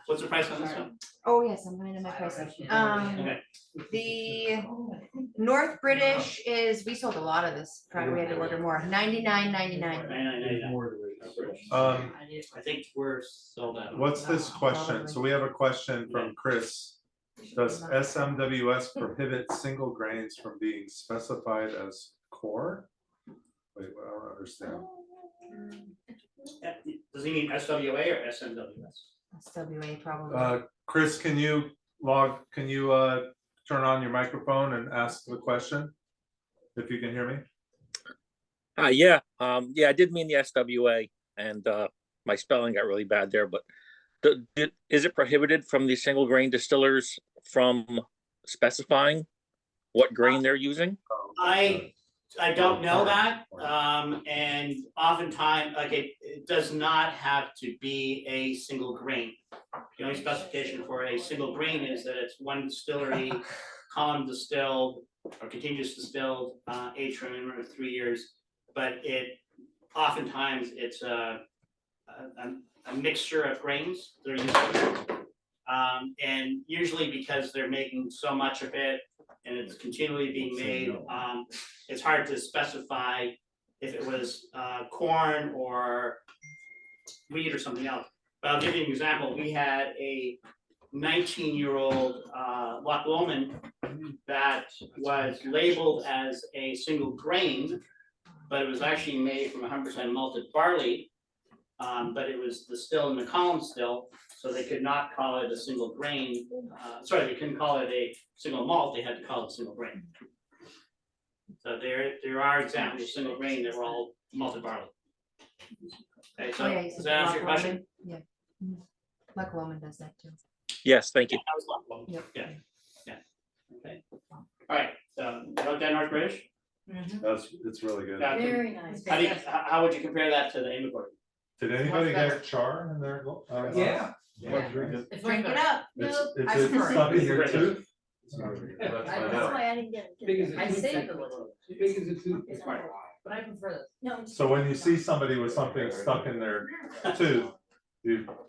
What's the price on this one? Oh, yes, I'm finding my pricing. Okay. The North British is, we sold a lot of this, probably we had to order more, $99.99. I think we're sold out. What's this question? So we have a question from Chris. Does SMWS prohibit single grains from being specified as core? Wait, I don't understand. Does he mean SWA or SMWS? SWA probably. Chris, can you turn on your microphone and ask the question? If you can hear me? Yeah, I did mean the SWA, and my spelling got really bad there, but is it prohibited from the single grain distillers from specifying what grain they're using? I don't know that, and oftentimes, like it does not have to be a single grain. The only specification for a single grain is that it's one distillery, column distilled or continuous distilled, aged for a minimum of 3 years. But oftentimes it's a mixture of grains that are used. And usually because they're making so much of it and it's continually being made, it's hard to specify if it was corn or wheat or something else. But I'll give you an example. We had a 19-year-old Loch Lomond that was labeled as a single grain, but it was actually made from 100% malted barley. But it was distilled in the column still, so they could not call it a single grain. Sorry, they couldn't call it a single malt. They had to call it single grain. So there are examples of single grain that were all malted barley. Okay, so Oh, yeah, you does said that answer Loch your question? Lomond? Yeah. Loch Lomond does that too. Yes, thank you. That was Loch Lomond. Yep. Yeah. Okay. All right. So you wrote down North British. It's really good. Got it. Very nice. How would you compare that to the Invergordon? Did anybody get char in their? Yeah. It's Drink way it better. up. It's I it prefer it. stuck in your British. tooth? That's why I didn't get Big as it. a I tooth. saved a little, Big as a tooth. but I prefer this. No, it's- So when you see somebody with something stuck in their tooth,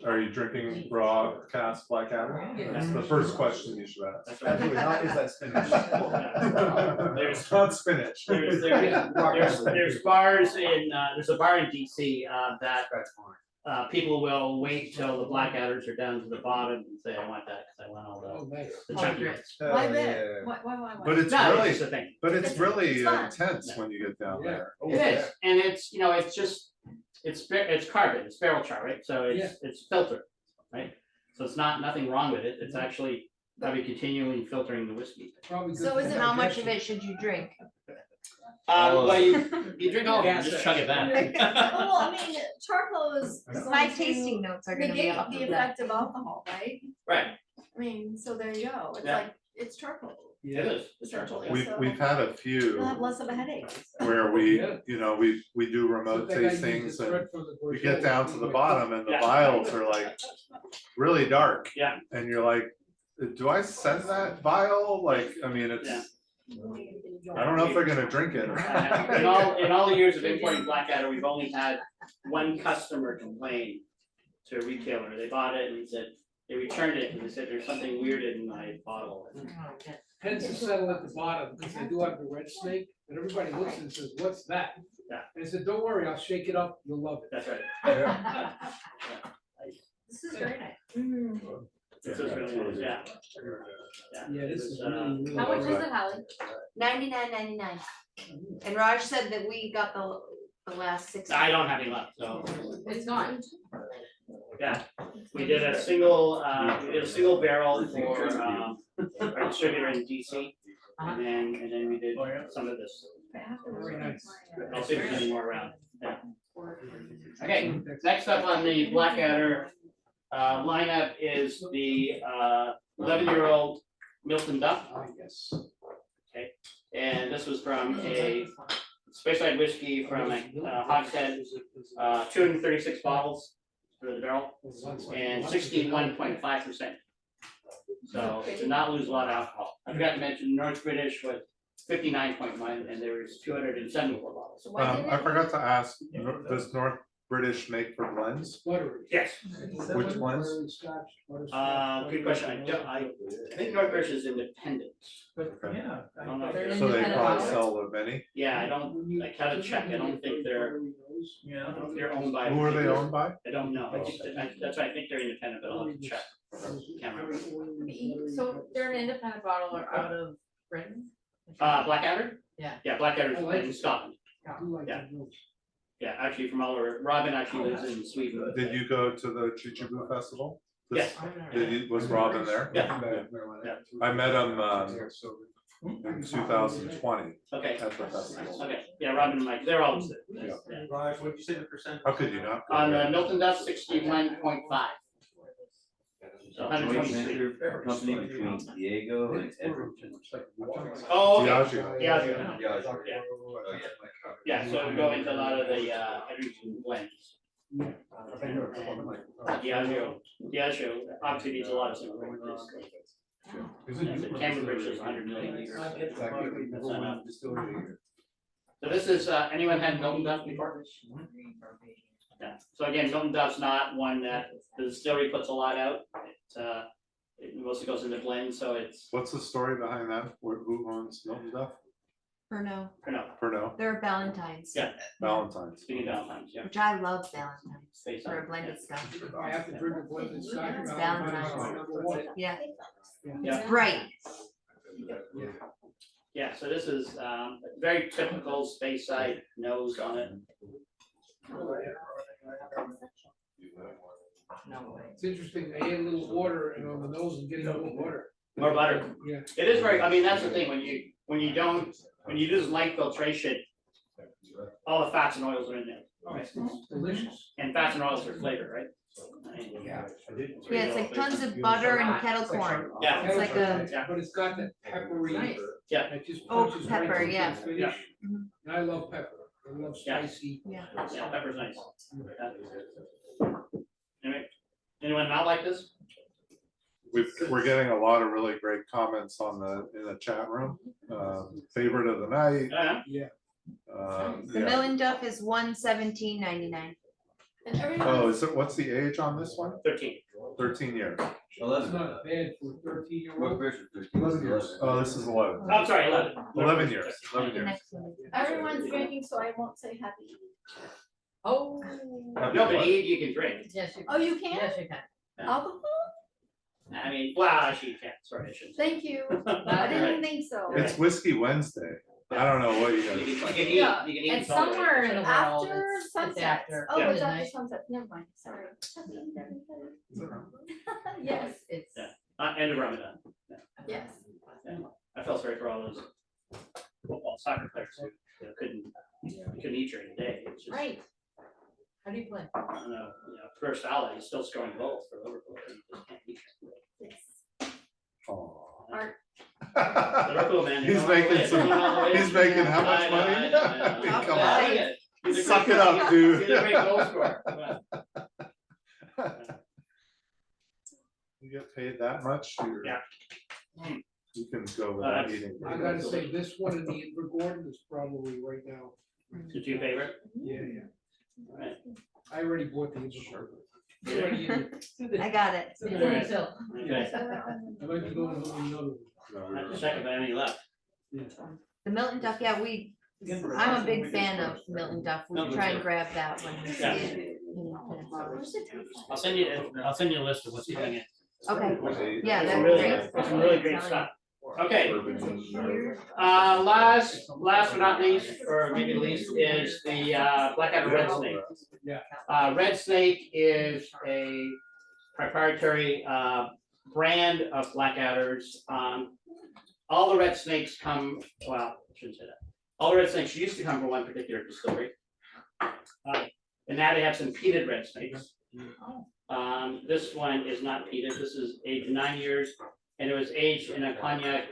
are you drinking raw Cask Blackadder? That's the first question you should ask. That's right. Absolutely not, is that spinach? There's Not spinach. there's bars in there's a bar in DC that people will wait till the Blackadders are down to the bottom and say, I want that because I want all Oh, nice. the chunky bits. Why there? Why? But it's No, really, it's the thing. but it's really It's fun. intense when you get down there. It is, and it's, you know, it's just, it's carbon, it's barrel char, right? So it's filtered, right? So it's nothing wrong with it. It's actually probably continually filtering the whiskey. Probably good So for is it how much of digestion. it should you drink? Well, you drink all of it, you just chug it back. Well, I mean, charcoal is. My going to tasting notes are gonna be negate off the of that. effect of alcohol, right? Right, I mean, so there you go. It's Yeah. like, it's charcoal. it is, it's charcoal, yeah. We've had a few You'll have less of a headache. where we, Yeah. you know, we do remote So that guy used tastings the and thread from the you get down to the Bordeaux. bottom and the Yeah. vials are like really dark. Yeah. And you're like, do I send that vial? Like, I mean, it's, Yeah. I don't know if they're gonna drink it. In all the years of importing Blackadder, we've only had one customer complain to a retailer. They bought it and he said, they returned it and they said, there's something weird in my bottle. Tends to settle at the bottom, because they do have the red snake, and everybody looks and says, what's that? Yeah. And I said, don't worry, I'll shake it up, you'll love it. That's right. This is very nice. This is really nice, yeah. Yeah, this is It's, really, really. How much is good. it, Hallie? $99.99. And Raj said that we got the last 6. I don't have any left, so, It's gone. yeah. We did a single barrel for our distributor in DC. And then we did some of this. Very nice. I'll see if there's any more around, yeah. Okay, next up on the Blackadder lineup is the 11-year-old Miltonduff. Ah, yes. Okay, and this was from a Speyside whiskey from Hogshead, 236 bottles for the barrel, and 61.5%. So to not lose a lot of alcohol. I forgot to mention North British was 59.1, and there was 274 bottles. I forgot to ask, does North British make for blends? Yes. Which ones? Good question. I think North British is independent. Okay. Yeah. I don't know. They're So they independent probably bottlers? sell the many. Yeah, I gotta check. I don't think they're owned by. Who are they owned by? I don't know. That's why I think they're independent, but I'll have to check. Can't remember. So they're an independent bottler out of Britain? Blackadder? Yeah. Yeah, Blackadder's in Scotland. Yeah. Yeah, actually from all over. Robin actually lives in Sweden. Did you go to the Chichibu festival? Yes. Was Robin there? Yeah. I met him in 2020 Okay. at the festival. Okay, yeah, Robin and Mike, they're always there. Yeah. Raj, what'd you say the percent? How could you not? go On there? Miltonduff, 61.5. So 123. Company between Diego and Edmonton. Oh, okay. Diageo. Diageo. Yeah. Yeah, so we go into a lot of the Edmonton blends. Diageo obviously needs a lot of similarities. Cambridge is 100 million a year. That's not enough. So this is, anyone had Miltonduff before? Yeah, so again, Miltonduff's not one that the distillery puts a lot out. It mostly goes into blends, so it's, What's the story behind that? Who owns Miltonduff? Pernod. Pernod, They're Valentine's. Yeah. Valentine's. speaking of Valentine's, yeah. Which I love Valentine's Space for a on, blended stuff. I have to drink a blended scotch. It's Valentine's Valentine's. number one. Yeah, Yeah. it's bright. Yeah, so this is very typical Speyside nose on it. It's interesting, they add a little water and on the nose and getting a little butter. More butter. Yeah. It is very, I mean, that's the thing, when you do this light filtration, all the fats and oils are in there. Oh, it's delicious. And fats and oils are flavored, right? Yeah. Yeah, it's like tons of butter and kettle corn. Yeah. It's like a, Yeah. But it's got that peppery. Nice. Yeah. That just Oh, punches right pepper, through the yeah. finish. Yeah. Mhm. And I love pepper. I love Yeah. spicy. yeah. Yeah, pepper's nice. Anyway, anyone not like this? We're getting a lot of really great comments in the chat room. Favorite of the night. Yeah. The Miltonduff is 117.99. And everyone. Oh, what's the age on this one? 13. 13 years. It's not bad for 13-year-old. Oh, this is 11. Oh, I'm sorry, 11. 11 years. 11 The years. next one. Everyone's drinking, so I won't say happy. Oh. No, but Eve, you can drink. Yes, you can. Oh, you can? Yes, you can. Alcohol? I mean, well, actually you can't, sorry, I shouldn't. Thank you. I didn't think so. It's Whiskey Wednesday. I don't know what you You guys. can eat, Yeah, you can eat. And something. somewhere in the world, After it's sunset. after. Oh, it's midnight. after sunset. Never mind. Sorry. Yes, It's, Yeah. End of Ramadan. yes. I felt sorry for all those football soccer players who couldn't eat during the day. It's just, right. How do you play? I don't know, first Salah, he's still scoring goals for Liverpool. He just can't eat during the day. Aw. Art. Liverpool, man. they're He's going all the way. making some, They're going all the way. he's making how much I know, money? I know, I know. Come Yeah, on. look at it. He's a Suck great- it up, dude. He's a great goal scorer. Come on. You get paid that much? Yeah. You can go without eating. I gotta say, this one in the Invergordon is probably right now. Is your favorite? Yeah. Alright. I already bought the Invergordon. It's already in there. I got it. It's in the hill. Okay. I'd like to go and open another one. I have to check if I have any left. The Miltonduff, yeah, I'm a big fan of Miltonduff. We try and grab that when we see Yeah. it. I'll send you a list of what's coming in. Okay, yeah, that'd be Really, great. some really great stuff. Okay. Last but not least, or maybe least, is the Blackadder Red Snake. Yeah. Red Snake is a proprietary brand of Blackadders. All the Red Snakes come, well, I shouldn't say that. All the Red Snakes used to come from one particular distillery. And now they have some peated Red Snakes. This one is not peated. This is aged 9 years, and it was aged in a Cognac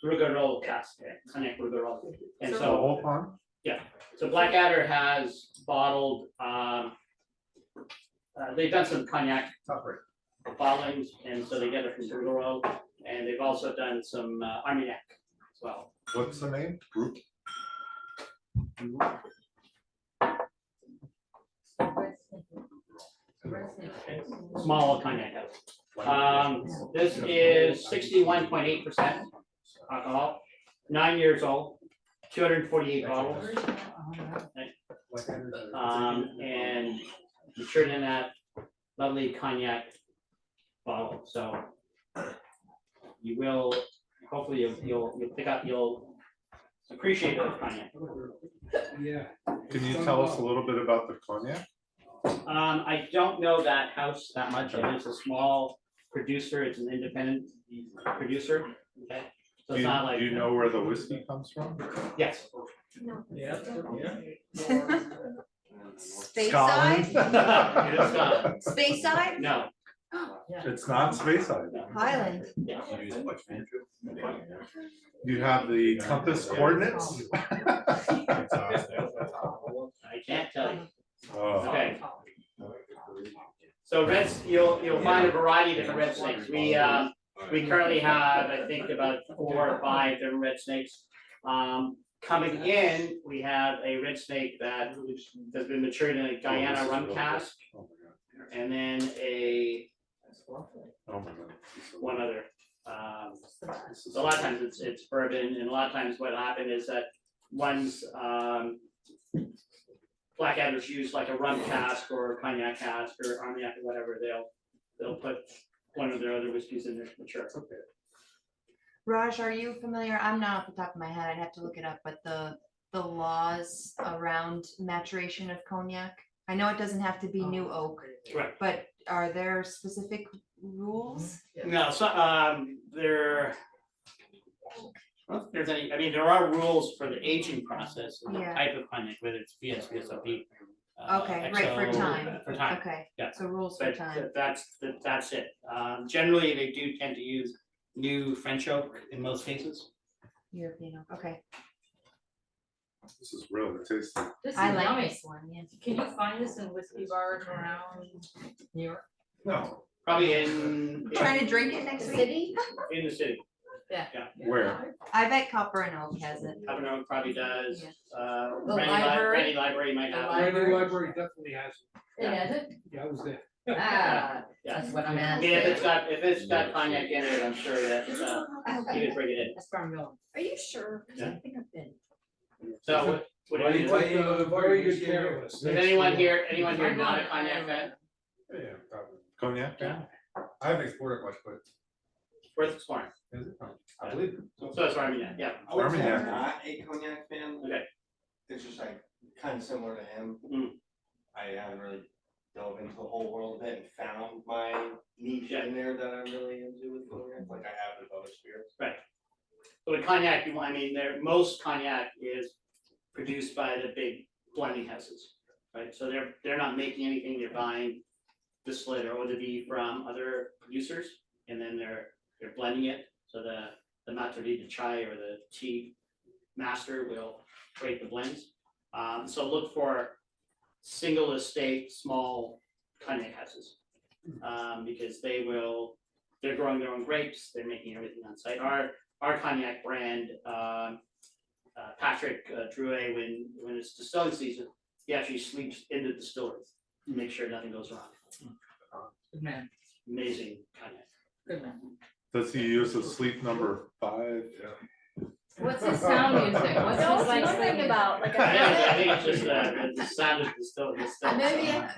Rougarol cask. Cognac Rougarol. And The so, whole pond? yeah, So Blackadder has bottled, they've done some cognac bottlings, and so they get it from Bruggerol, and they've also done some Armagnac as well. What's the name? Group? Small cognac house. This is 61.8% alcohol, 9 years old, 248 bottles. And matured in that lovely cognac bottle, so you will, hopefully you'll pick up, you'll appreciate the cognac. Yeah. Can you tell us a little bit about the cognac? I don't know that house that much. It is a small producer. It's an independent producer. Okay. So it's not like. Do you know where the whiskey comes from? Yes. Yeah. Space Scotland? side? It is Scotland. Space side? No. It's not Speyside. Highland. Yeah. You have the compass coordinates? I can't tell you. Oh. Okay. So reds, you'll find a variety of different red snakes. We currently have, I think, about 4 or 5 different red snakes. Coming in, we have a red snake that has been matured in a Guyana rum cask, and then one other. A lot of times it's bourbon, and a lot of times what happened is that one's Blackadder's use like a rum cask or a cognac cask or Armagnac or whatever, they'll put one of their other whiskeys in there to mature. Raj, are you familiar? I'm not off the top of my head. I'd have to look it up, but the laws around maturation of cognac. I know it doesn't have to be new oak, Right. but are there specific rules? No, so there's any, I mean, there are rules for the aging process and the Yeah. type of cognac, whether it's VS, VSOP. Okay, right, for XO, time. For time, Okay, yeah. so rules for but time. that's it. Generally, they do tend to use new French oak in most cases. European oak, okay. This is really tasty. This is I like yummy. this one, yes. Can you find this in whiskey bars around New York? No. Probably in Trying to drink it next week? in the city. Yeah. Where? I bet Copper and Oak has it. Haven Oak probably does. The Randy library? Library might have. The it. Randy Library definitely has it. It has it? Yeah, I was there. Ah, Yeah. that's what I'm I mean, asking. if it's got cognac in it, I'm sure that you could bring it in. That's where I'm going. Are you sure? 'Cause I Yeah. think I've been. So what do you Like, think? very good care of us. Is anyone here not a cognac fan? Yeah, probably. Cognac? Yeah. I haven't explored it much, but Worth exploring. is it? I believe it. So that's what I mean, yeah. I would say I'm Armagnac. not a cognac fan. Okay. It's just like kind of similar to him. Mm. I haven't really dove into the whole world of it and found my niche in there that I'm really into with cognac, like I have with other spirits. Right. So with cognac, I mean, most cognac is produced by the big blending houses, right? So they're not making anything, they're buying distillate or eau de vie from other producers, and then they're blending it. So the Matre de Chai or the tea master will create the blends. So look for single estate, small cognac houses, because they're growing their own grapes, they're making everything on site. Our cognac brand, Patrick Drouet, when it's distilling season, he actually sleeps in the distilleries to make sure nothing goes wrong. Good man, Amazing cognac. good man. Does he use a sleep number 5? What's his sound music? What's I his was like? wondering about like a. I think it's just the sound of the still. Maybe Yeah,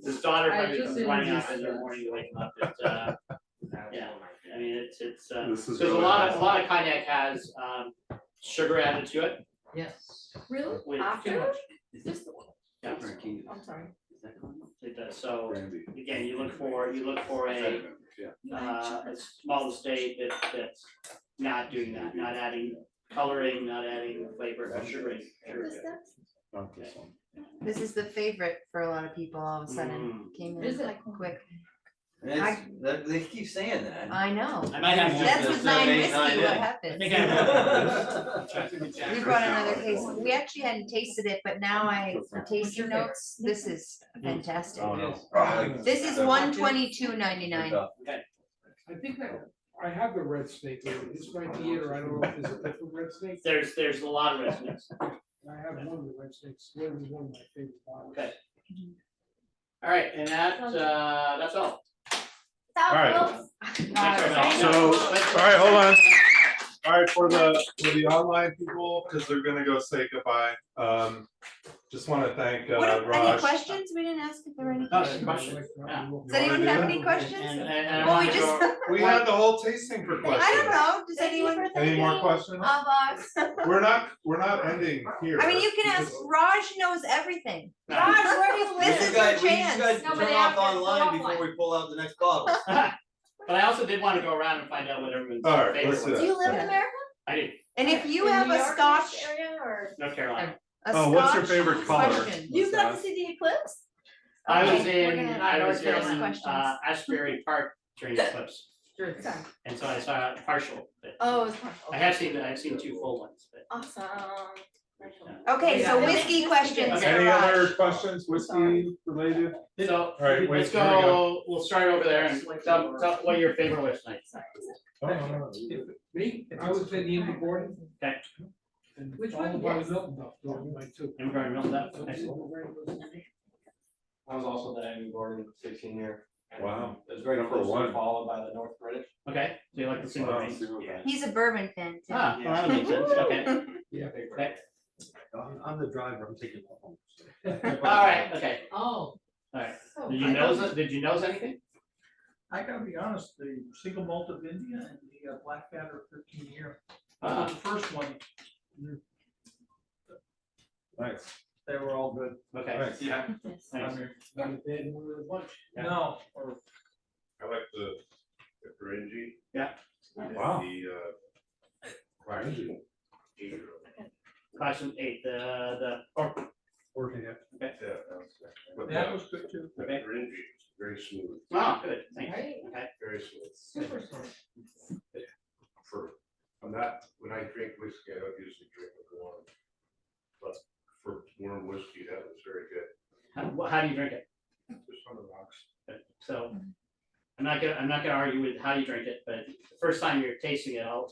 his daughter I probably just was didn't running up use in the that. morning to wake him up, yeah, I mean, it's, This is because really a lot of nice. cognac has, sugar added to it. Yes. Really? With too After? much. Just, Yeah, I'm sorry. it does, so, Brandy. again, you look for a small estate that's not doing that, not adding coloring, not adding flavor, or sugaring. Not this one. This is the favorite for a lot of people all of a sudden. Came in Is it? like quick. They keep saying that. I know. I might have That's to. with 9 whiskey, what I happens? think I We brought another case, we actually hadn't tasted it, but now the tasting notes, this is fantastic. Oh, no. This is 122.99. I think I have the red snake, it's my theater, I don't know if there's a different red snake. There's a lot of red snakes. I have one of the red snakes, literally one of my favorite bottles. Okay. All right, and that's all. All right. Thanks very much. So, all right, hold on. All right, for the online people, because they're gonna go say goodbye. Just want to thank Any Raj. questions? We didn't ask if there were any Oh, questions. question. Yeah. Does anyone have any questions? And I Well, we wanted to just, go, We had the whole tasting for questions. I don't know, does anyone? Any more questions? We're not ending here. I mean, you can ask, Raj knows everything. No. Raj, where do you live? This is your You chance. guys No, turn but they off have to go online offline. before we pull out the next bottle. but I also did want to go around and find out what everyone's All right, favorite let's do was. that. Do you live in America? I do, And if you In have New a York, Scotch, this area, or North Carolina. Oh, what's your Scotch favorite color? question. you got to see the eclipse? I was Okay, we're in, gonna I was ask in, questions. Ashbury Park during the eclipse, Sure. and so I saw a partial, but Oh, it's partial. I've seen 2 full ones, but. Awesome. Okay, so Yeah. whiskey questions for Any other Raj. questions, whiskey related? So, All right, wait, let's here we go. go, we'll start over there and tell what your favorite was tonight. Me, I would say the Invergordon. Okay. And Which followed one? by Yes. the Miltonduff, those are my two. Invergordon, Miltonduff, excellent. I was also the Gordon 16 year. and Wow. It was very Number closely one. followed by the North British. Okay, so you like the single Wow, range? see what that- He's a bourbon fan too. Ah, well, that makes sense, okay, Yeah. okay, I'm the driver, I'm taking it home. all right, okay, Oh. all right. So Did you I know, don't- did you know anything? I gotta be honest, the single malt of India and the Blackadder 15-year, Ah. the first one, Nice. they were all good. Okay, Nice. Yeah. nice. Not a bad one of the bunch. Yeah. No, or I like the Kurinji. Yeah. And Wow. the Claxton. Question 8, the, Working it. okay, Yeah, but that the was good too. okay, Kurinji is very smooth, oh, good, thanks, Right. okay, very smooth. Super smooth. When I drink whiskey, I don't usually drink it warm. But for warm whiskey, that was very good. how do you drink it? Just on the rocks. So, I'm not gonna argue with how you drink it, but the first time you're tasting it, I'll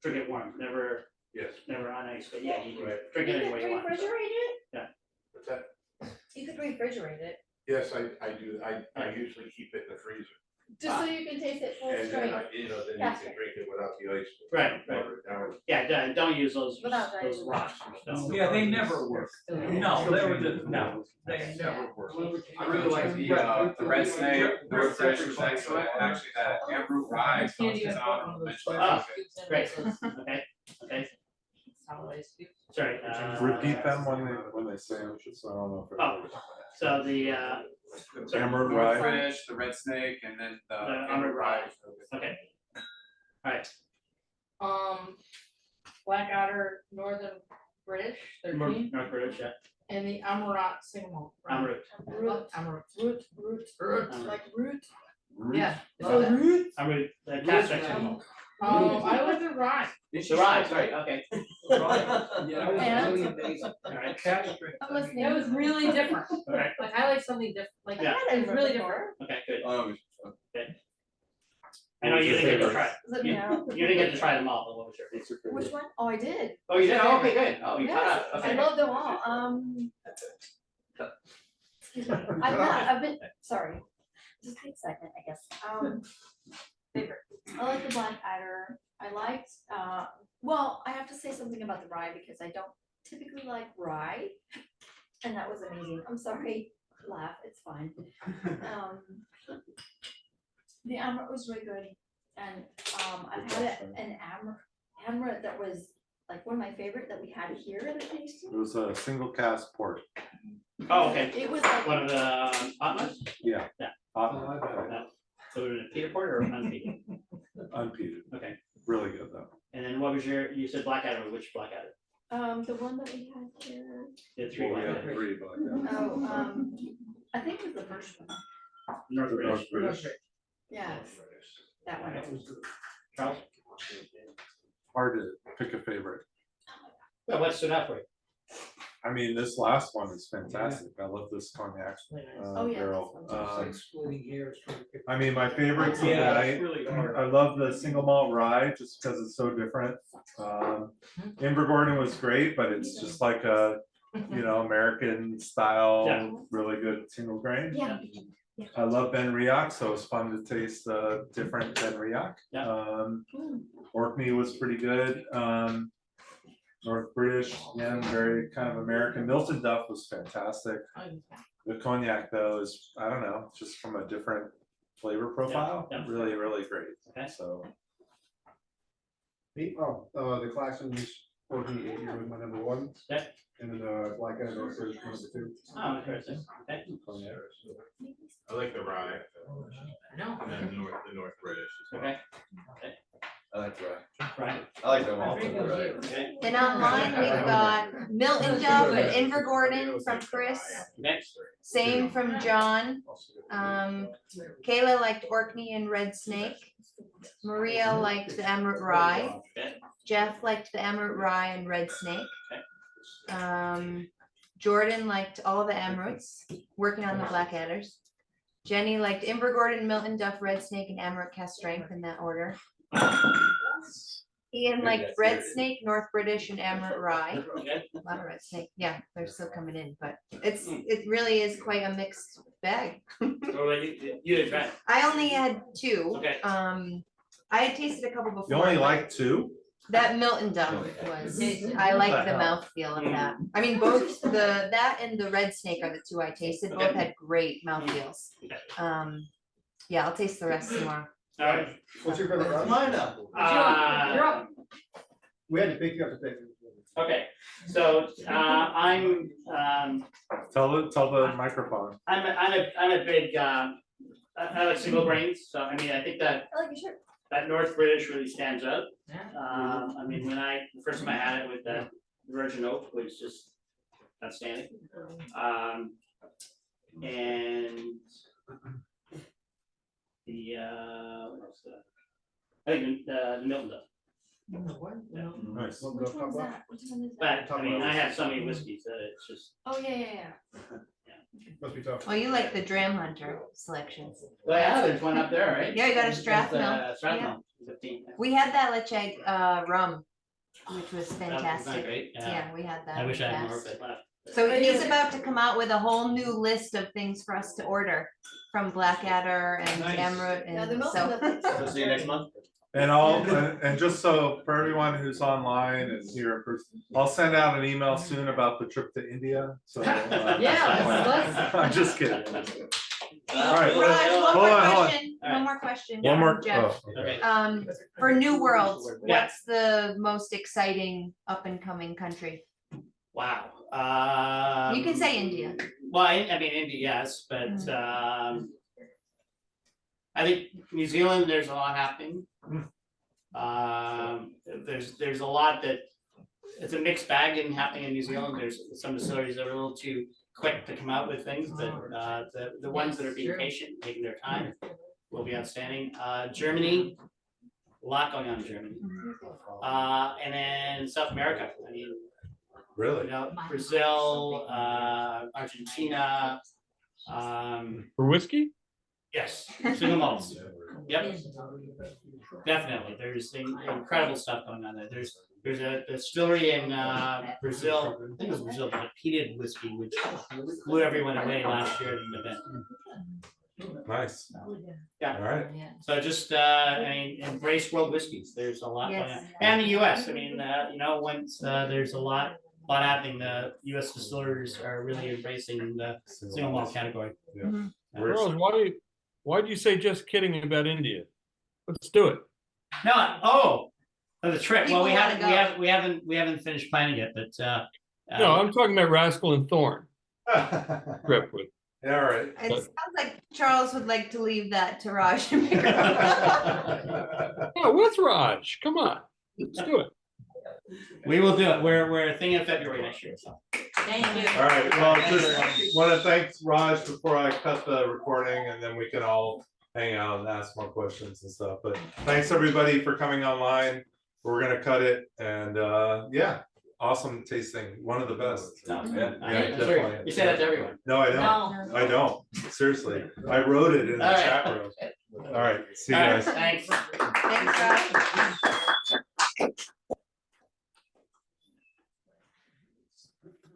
drink it warm, never Yes. on ice, but yeah, you can Right. drink You it could any way you want. refrigerate it? What's that? You could refrigerate it, Yes, I do. I usually keep it in the freezer. just so you can taste it full And then strength. then you Yes. can drink it without the ice. Right, Water it down. Yeah, don't use those Without those ice. rocks or stuff. Yeah, they never work. No, they were just, no, they never work. I really like the red snake, North British was excellent, actually that Amrut rye comes out. Ah, great, okay, sorry. Repeat them when they say them, just so I don't know if. Oh, so the, sorry, Amrut North rye. British, the red snake, and then the Amrut Amrut rye. rye. was really good. okay. Alright, Blackadder Northern British, 13, North British, yeah, and the Amrut single malt. Amrut. Root, Amrut. like root. Yeah. So So root. Amrut, the cast section. I like the rye. The rye, sorry, okay. Yeah, that was And- really amazing. Alright, I'm listening. It was really different. alright, Like I like something different. Like Yeah. it was really different. okay, good. Oh, I know What was you your didn't get to favorite? try, Let me know. you didn't get to try them all, but what was your favorite? Which one? Oh, I did. Oh, you did, oh, okay, good, oh, you Yes, caught up, I okay. love them all. Excuse me. I've been, sorry. Just take a second, I guess. Favorite. I like the Blackadder. I liked, well, I have to say something about the rye because I don't typically like rye. And that was amazing. I'm sorry, laugh, it's fine. The Amrut was really good. And, I've had an Amrut that was like one of my favorite that we had here at the tasting. It was a single cask port. Oh, okay, It was like, one of the hot ones? Yeah. Yeah. Hot, No. So was it peated port or unpeated? unpeated. Okay, Really good though. and then what was your, you said Blackadder, which Blackadder? the one that we had here. The 3 Well, we had Blackadder. 3, but yeah. Oh, I think it was the first one. North British. British. That one. Charles? Hard to pick a favorite. Well, what stood out for you? I mean, this last one is fantastic. I love this cognac Oh, yeah, barrel. It's like splitting hairs trying to pick. I mean, my favorites of the Yeah, night. it's really hard. I love the single malt rye just because it's so different. Invergordon was great, but it's just like a, American Yeah. style, really good single grain. Yeah. I love BenRiach, so it's fun to taste different BenRiach. Yeah. Orkney was pretty good. North British, again, very kind of American. Miltonduff was fantastic. The cognac though is, I don't know, just from a different flavor profile, Yeah. really, really great. Okay. So. The Claxton was 48 year was my number one. Yeah. And then the Blackadder was number two. Oh, interesting. Okay. I like the rye. No. And then the North British as well. Okay. I like the rye. Right. I like them all. Okay. Then online, we've got Miltonduff and Invergordon from Chris, Next. same from John. Kayla liked Orkney and Red Snake. Maria liked the Amrut Rye. Okay. Jeff liked the Amrut Rye and Red Snake. Jordan liked all the Amruts, working on the Blackadders. Jenny liked Invergordon, Miltonduff, Red Snake, and Amrut Cask Strength in that order. Ian liked Red Snake, North British, and Amrut Rye. Okay. A lot of Red Snake, yeah, they're still coming in, but it really is quite a mixed bag. So you did right. I only had two. Okay. I had tasted a couple before. You only but like two? That Miltonduff was, I like the mouthfeel of that. I mean, both that and the Red Snake are the two I tasted, both had great mouthfeels. Yeah, I'll taste the rest tomorrow. All right. What's your favorite rye? Mine up. You're up. We had to pick you up to pick. Okay, so I'm Tell the microphone. I'm a big I like single grains, so I mean I think that I like your shirt. that North British really stands out. I mean when the first time I had it with that virgin oak was just outstanding. And the what else did I think the Miltonduff. Nice. Which one's that? Which one is that? But I mean I have so many whiskeys that it's just Oh, yeah. Must be tough. Oh, you like the Dram Hunter selections. well yeah, there's one up there, right? Yeah, you got a That's, Strathmill. Strathmill, 15. We had that Lecheg rum, which was That was not fantastic. great, Yeah, we had that. I wish I had Yes. more of it left. So he's about to come out with a whole new list of things for us to order from Blackadder and Nice. Amrut Yeah, the and Miltonduff so. So see you next month. And and just so for everyone who's online and here in person, I'll send out an email soon about the trip to India. So Yeah, let's- I'm just kidding. All right. Raj, one Hold more on, hold on. question, one more question. One more. from Jeff. Oh, Okay. For New World, Yeah. what's the most exciting up and coming country? Wow. You can say India. Well, I mean, India, yes, but I think New Zealand, there's a lot happening. There's a lot that, it's a mixed bag in happening in New Zealand. There's some distilleries that are a little too quick to come out with things, but the ones that are being patient, taking their time, will be outstanding. Germany, a lot going on in Germany. And then South America, I mean, really? you know, Brazil, Argentina, For whiskey? yes, single malts. Yep, definitely. There's incredible stuff going on there. There's a distillery in Brazil, I think it was Brazil, but peated whiskey, which blew everyone away last year at an event. Nice. Yeah. All right. So just, I mean, embrace world whiskeys. There's a lot going on. Yes. And the US, I mean, you know, once there's a lot happening, the US distillers are really embracing the single malt category. Yeah. Charles, why do you say just kidding about India? Let's do it. No, the trip. Well, we People haven't, wanna we haven't finished planning it, but No, I'm talking about Rascal and Thorn trip with. Yeah, all right. It sounds like Charles would like to leave that to Raj to figure out. Yeah, with Raj. Come on. Let's do it. we will do it. We're thinking of February next year, so. Thank you. All right, well, just want to thank Raj before I cut the recording, and then we can all hang out and ask more questions and stuff. But thanks everybody for coming online. We're gonna cut it, and yeah, awesome tasting, one of the best. Sounds good. Yeah, That's very- definitely. You say that to everyone. No, I don't. No. I don't. Seriously, I wrote it in the All right. chat room. All right, see you All right, guys. thanks. Thanks, Raj.